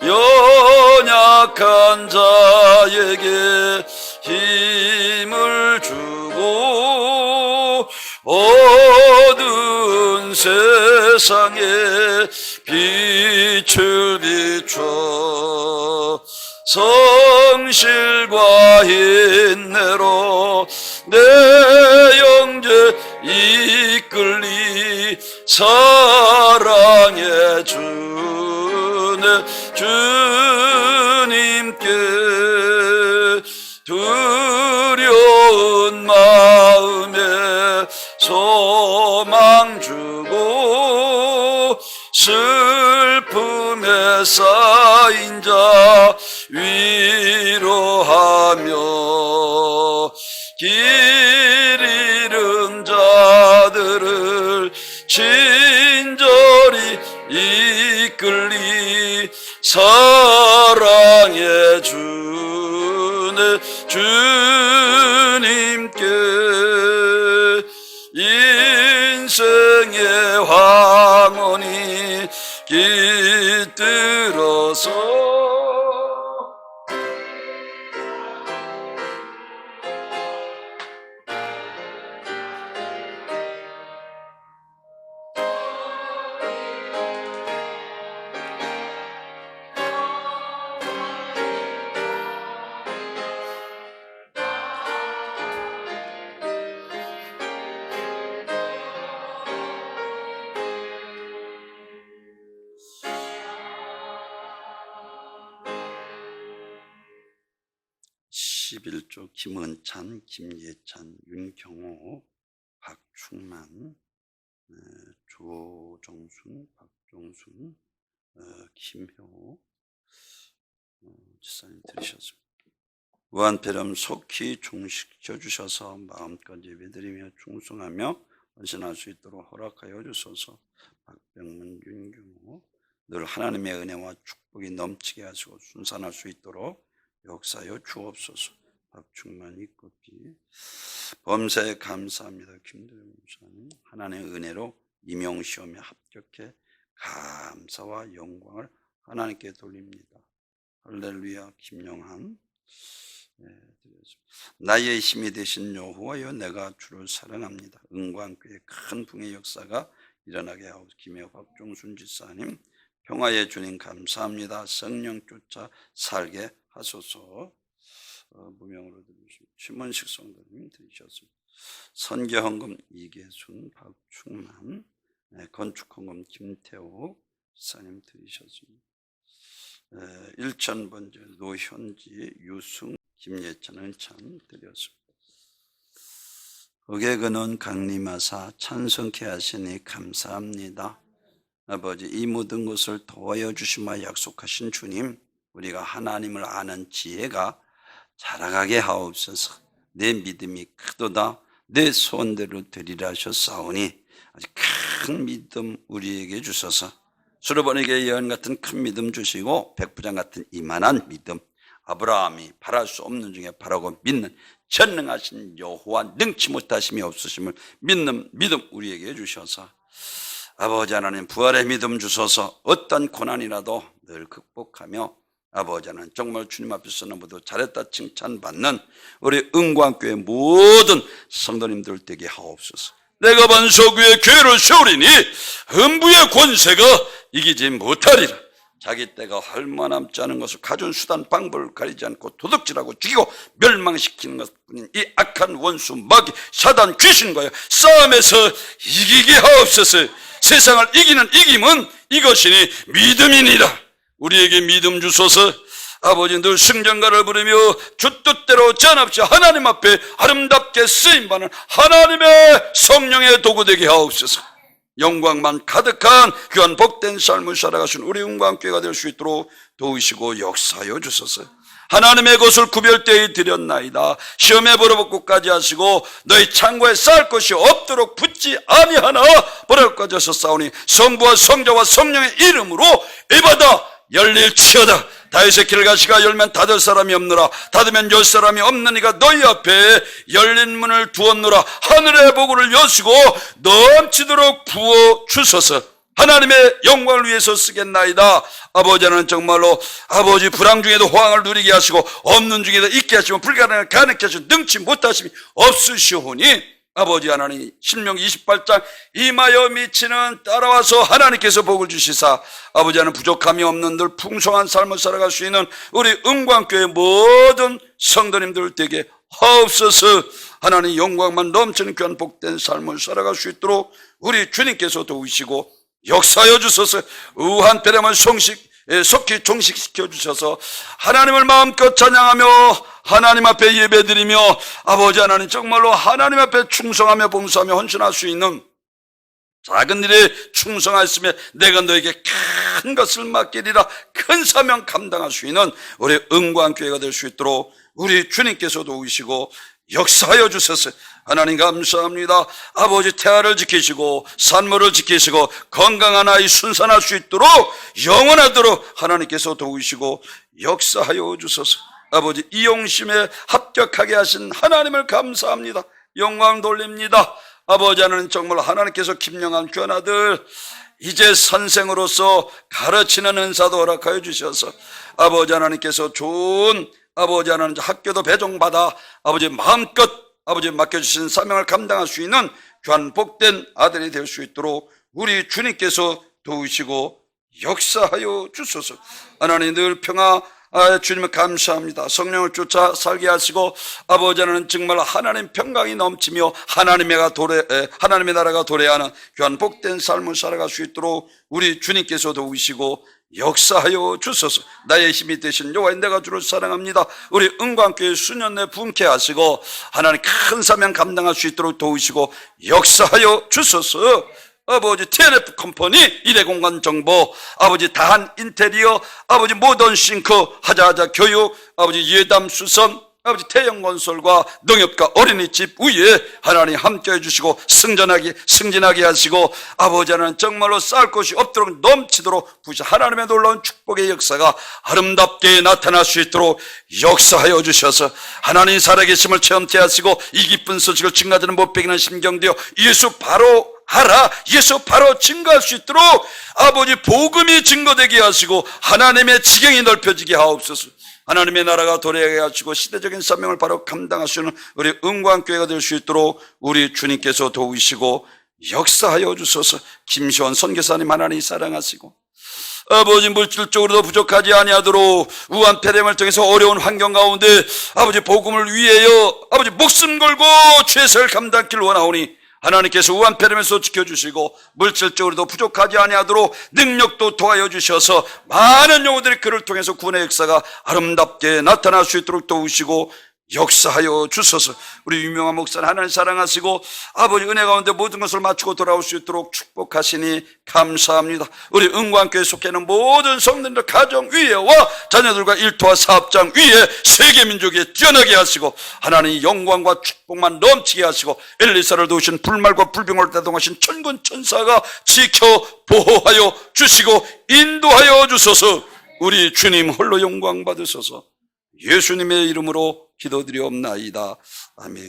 연약한 자에게 힘을 주고 어두운 세상에 빛을 비춰 성실과 인내로 내 영제 이끌리. 사랑해 주네 주님께. 두려운 마음에 소망 주고 슬픔에 쌓인 자 위로하며 길 잃은 자들을 친절히 이끌리. 사랑해 주네 주님께. 인생의 황혼이 깃들어서 김은찬, 김예찬, 윤경호, 박충만, 조정순, 박종순, 김효 지사님 들으셨습니다. 무한폐렴 속히 종식시켜 주셔서 마음껏 예배드리며 충성하며 헌신할 수 있도록 허락하여 주소서. 박병문, 윤경호, 늘 하나님의 은혜와 축복이 넘치게 하시고 순산할 수 있도록 역사하여 주옵소서. 박충만 이끄기 범사에 감사합니다. 김도영 목사님, 하나님의 은혜로 임용시험에 합격해 감사와 영광을 하나님께 돌립니다. 할렐루야. 김영한 나의 힘이 되신 여호와여, 내가 주를 사랑합니다. 은광교회 큰 붕의 역사가 일어나게 하옵소서. 김해 박종순 지사님, 평화의 주님 감사합니다. 성령 쫓아 살게 하소서. 무명으로 들으시고 심원식 성도님 들으셨습니다. 선교헌금 이계순 박충만, 건축헌금 김태호 지사님 들으셨습니다. 일천번째 노현지 유승 김예찬 은찬 드렸습니다. 흑에 그는 강림하사 찬송케 하시니 감사합니다. 아버지, 이 모든 것을 도와여 주시마 약속하신 주님, 우리가 하나님을 아는 지혜가 자라가게 하옵소서. 내 믿음이 크도다 내 소원대로 되리라 하셨사오니 아주 큰 믿음 우리에게 주소서. 수르번에게 예언 같은 큰 믿음 주시고 백부장 같은 이만한 믿음, 아브라함이 바랄 수 없는 중에 바라고 믿는 전능하신 여호와 능치 못하심이 없으심을 믿는 믿음 우리에게 주셔서 아버지 하나님 부활의 믿음 주소서. 어떤 고난이라도 늘 극복하며 아버지 하나님 정말 주님 앞에서 너무도 잘했다 칭찬받는 우리 은광교회 모든 성도님들 되게 하옵소서. 내가 반석위에 교회를 세우리니 음부의 권세가 이기지 못하리라. 자기 때가 얼마 남지 않은 것을 가진 수단 방법을 가리지 않고 도둑질하고 죽이고 멸망시키는 것뿐인 이 악한 원수 마귀 사단 귀신과의 싸움에서 이기게 하옵소서. 세상을 이기는 이김은 이것이니 믿음이니라. 우리에게 믿음 주소서. 아버지, 늘 승전가를 부르며 주 뜻대로 전합시 하나님 앞에 아름답게 쓰임받는 하나님의 성령의 도구 되게 하옵소서. 영광만 가득한 귀한 복된 삶을 살아가신 우리 은광교회가 될 수 있도록 도우시고 역사하여 주소서. 하나님의 것을 구별되이 드렸나이다. 시험에 벌어먹고까지 하시고 너희 창고에 쌓을 것이 없도록 붙지 아니하나 벌어까지 하서 싸우니 성부와 성자와 성령의 이름으로 이 바다 열릴지어다. 다윗의 길을 가시가 열면 닫을 사람이 없노라. 닫으면 열 사람이 없느니가 너희 앞에 열린 문을 두었노라. 하늘의 복을 여시고 넘치도록 부어 주소서. 하나님의 영광을 위해서 쓰겠나이다. 아버지는 정말로 아버지 불황 중에도 호황을 누리게 하시고 없는 중에도 있게 하시고 불가능을 가능케 하시고 능치 못하심이 없으시오니 아버지 하나님 신명기 28장 임하여 미치는 따라와서 하나님께서 복을 주시사 아버지 하나님 부족함이 없는 늘 풍성한 삶을 살아갈 수 있는 우리 은광교회 모든 성도님들 되게 하옵소서. 하나님 영광만 넘치는 귀한 복된 삶을 살아갈 수 있도록 우리 주님께서 도우시고 역사하여 주소서. 우한 배렴을 속히 종식시켜 주셔서 하나님을 마음껏 찬양하며 하나님 앞에 예배드리며 아버지 하나님 정말로 하나님 앞에 충성하며 봉사하며 헌신할 수 있는 작은 일에 충성하였으며 내가 너에게 큰 것을 맡기리라. 큰 사명 감당할 수 있는 우리 은광교회가 될 수 있도록 우리 주님께서 도우시고 역사하여 주소서. 하나님 감사합니다. 아버지 태아를 지키시고 산모를 지키시고 건강한 아이 순산할 수 있도록 영원하도록 하나님께서 도우시고 역사하여 주소서. 아버지 이용심에 합격하게 하신 하나님을 감사합니다. 영광 돌립니다. 아버지 하나님 정말 하나님께서 김영한 귀한 아들 이제 선생으로서 가르치는 은사도 허락하여 주셔서 아버지 하나님께서 좋은 아버지 하나님 학교도 배정받아 아버지 마음껏 아버지 맡겨주신 사명을 감당할 수 있는 귀한 복된 아들이 될 수 있도록 우리 주님께서 도우시고 역사하여 주소서. 하나님 늘 평화 주님을 감사합니다. 성령을 쫓아 살게 하시고 아버지 하나님 정말 하나님 평강이 넘치며 하나님의 나라가 도래하는 귀한 복된 삶을 살아갈 수 있도록 우리 주님께서 도우시고 역사하여 주소서. 나의 힘이 되신 여호와 내가 주를 사랑합니다. 우리 은광교회 수년내 분케 하시고 하나님 큰 사명 감당할 수 있도록 도우시고 역사하여 주소서. 아버지 TNF 컴퍼니 일회공간 정보 아버지 다한 인테리어 아버지 모던 싱크 하자하자 교육 아버지 예담 수선 아버지 대형 건설과 농협과 어린이집 위에 하나님 함께 해주시고 승진하게 하시고 아버지 하나님 정말로 쌓을 것이 없도록 넘치도록 부시 하나님의 놀라운 축복의 역사가 아름답게 나타날 수 있도록 역사하여 주셔서 하나님 살아계심을 체험케 하시고 이 기쁜 소식을 증가되는 못 베기는 심경되어 예수 바로 하라, 예수 바로 증거할 수 있도록 아버지 복음이 증거되게 하시고 하나님의 지경이 넓혀지게 하옵소서. 하나님의 나라가 도래하게 하시고 시대적인 사명을 바로 감당하시는 우리 은광교회가 될 수 있도록 우리 주님께서 도우시고 역사하여 주소서. 김시원 선교사님 하나님 사랑하시고 아버지 물질적으로도 부족하지 아니하도록 우한폐렴을 통해서 어려운 환경 가운데 아버지 복음을 위하여 아버지 목숨 걸고 최선을 감당하기를 원하오니 하나님께서 우한폐렴에서 지켜주시고 물질적으로도 부족하지 아니하도록 능력도 도와여 주셔서 많은 영혼들이 그를 통해서 구원의 역사가 아름답게 나타날 수 있도록 도우시고 역사하여 주소서. 우리 유명한 목사는 하나님 사랑하시고 아버지 은혜 가운데 모든 것을 마치고 돌아올 수 있도록 축복하시니 감사합니다. 우리 은광교회 속해 있는 모든 성도들 가정 위에와 자녀들과 일터와 사업장 위에 세계 민족에 뛰어나게 하시고 하나님 영광과 축복만 넘치게 하시고 엘리사를 도우신 불말과 불병을 대동하신 천군 천사가 지켜 보호하여 주시고 인도하여 주소서. 우리 주님 홀로 영광 받으소서. 예수님의 이름으로 기도드리옵나이다. 아멘.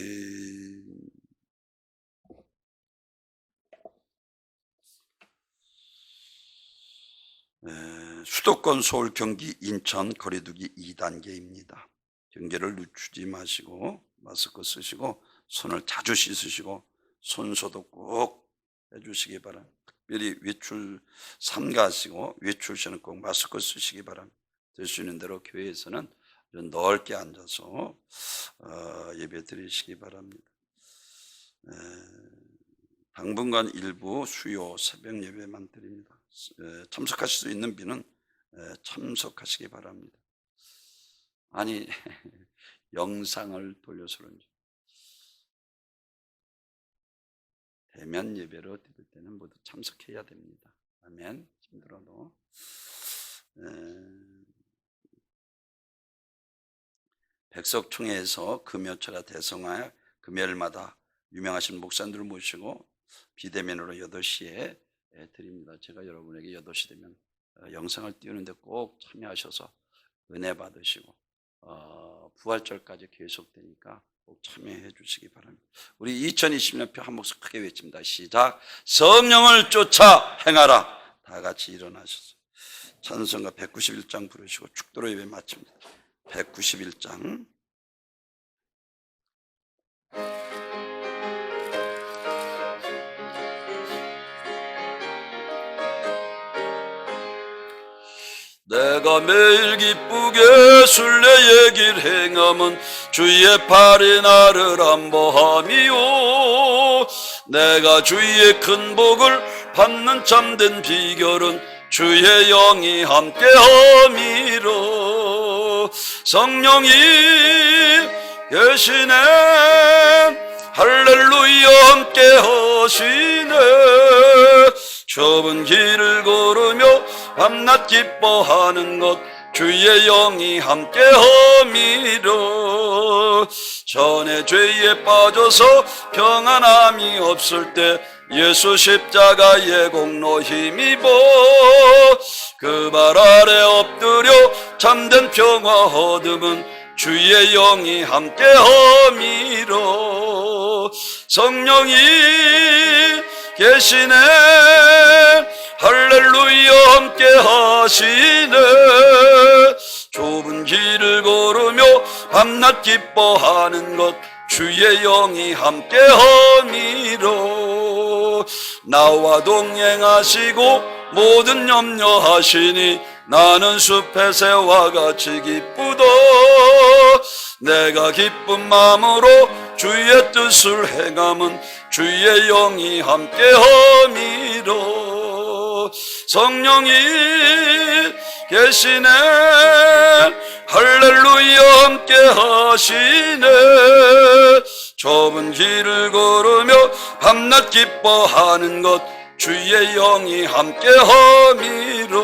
수도권 서울, 경기, 인천 거리두기 2단계입니다. 경계를 늦추지 마시고 마스크 쓰시고 손을 자주 씻으시고 손소독 꼭 해주시기 바랍니다. 특별히 외출 삼가하시고 외출 시에는 꼭 마스크 쓰시기 바랍니다. 될 수 있는 대로 교회에서는 넓게 앉아서 예배 드리시기 바랍니다. 당분간 일부 수요 새벽 예배만 드립니다. 참석하실 수 있는 분은 참석하시기 바랍니다. 아니 영상을 돌려서 그런지 대면 예배로 드릴 때는 모두 참석해야 됩니다. 아멘. 힘들어도 백석총회에서 금요철야 대성화 금요일마다 유명하신 목사님들을 모시고 비대면으로 8시에 드립니다. 제가 여러분에게 8시 되면 영상을 띄우는데 꼭 참여하셔서 은혜 받으시고 부활절까지 계속되니까 꼭 참여해 주시기 바랍니다. 우리 2020년 표 한 목소리 크게 외칩니다. 시작. 성령을 쫓아 행하라. 다 같이 일어나셔서 찬송가 191장 부르시고 축도로 예배 마칩니다. 191장. 내가 매일 기쁘게 순례의 길 행함은 주의 팔이 나를 안보함이요 내가 주의 큰 복을 받는 참된 비결은 주의 영이 함께함이로 성령이 계시네 할렐루야 함께하시네 좁은 길을 걸으며 밤낮 기뻐하는 것 주의 영이 함께함이로 전에 죄에 빠져서 평안함이 없을 때 예수 십자가의 공로 힘입어 그 발 아래 엎드려 참된 평화 얻음은 주의 영이 함께함이로 성령이 계시네 할렐루야 함께하시네 좁은 길을 걸으며 밤낮 기뻐하는 것 주의 영이 함께함이로 나와 동행하시고 모든 염려하시니 나는 숲의 새와 같이 기쁘다 내가 기쁜 마음으로 주의 뜻을 행함은 주의 영이 함께함이로 성령이 계시네 할렐루야 함께하시네 좁은 길을 걸으며 밤낮 기뻐하는 것 주의 영이 함께함이로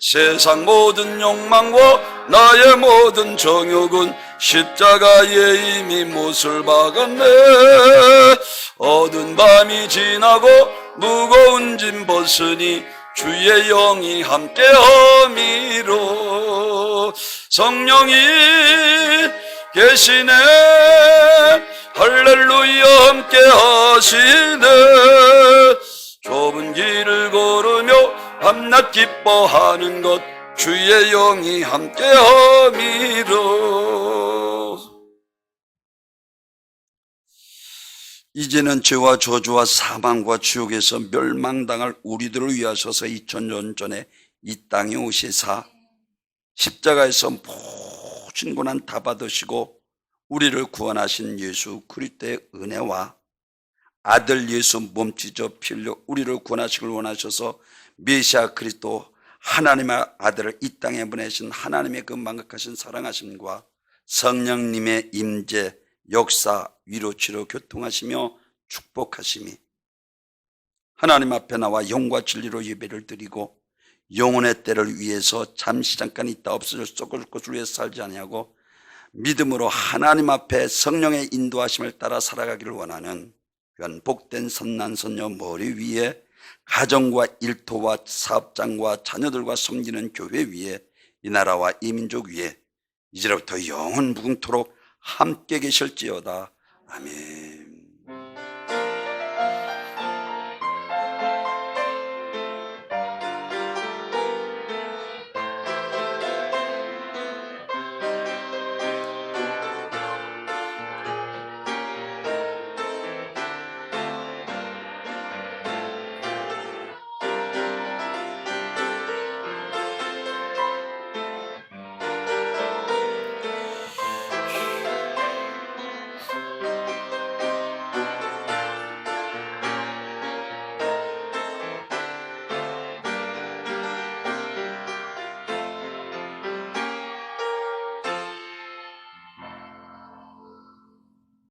세상 모든 욕망과 나의 모든 정욕은 십자가에 이미 못을 박았네. 어두운 밤이 지나고 무거운 짐 벗으니 주의 영이 함께함이로. 성령이 계시네. 할렐루야 함께 하시네. 좁은 길을 걸으며 밤낮 기뻐하는 것 주의 영이 함께함이로. 이제는 죄와 저주와 사망과 지옥에서 멸망당할 우리들을 위하셔서 2000년 전에 이 땅에 오시사 십자가에서 모진 고난 다 받으시고 우리를 구원하신 예수 그리스도의 은혜와 아들 예수 몸찢어 피 흘려 우리를 구원하시길 원하셔서 메시아 그리스도 하나님의 아들을 이 땅에 보내신 하나님의 그 만극하신 사랑하심과 성령님의 임재 역사 위로 치료 교통하시며 축복하심이 하나님 앞에 나와 영과 진리로 예배를 드리고 영혼의 때를 위해서 잠시 잠깐 있다 없어질 썩을 것을 위해 살지 아니하고 믿음으로 하나님 앞에 성령의 인도하심을 따라 살아가기를 원하는 그런 복된 선난 선녀 머리 위에 가정과 일터와 사업장과 자녀들과 섬기는 교회 위에 이 나라와 이 민족 위에 이제부터 영원 무궁토록 함께 계실지어다. 아멘.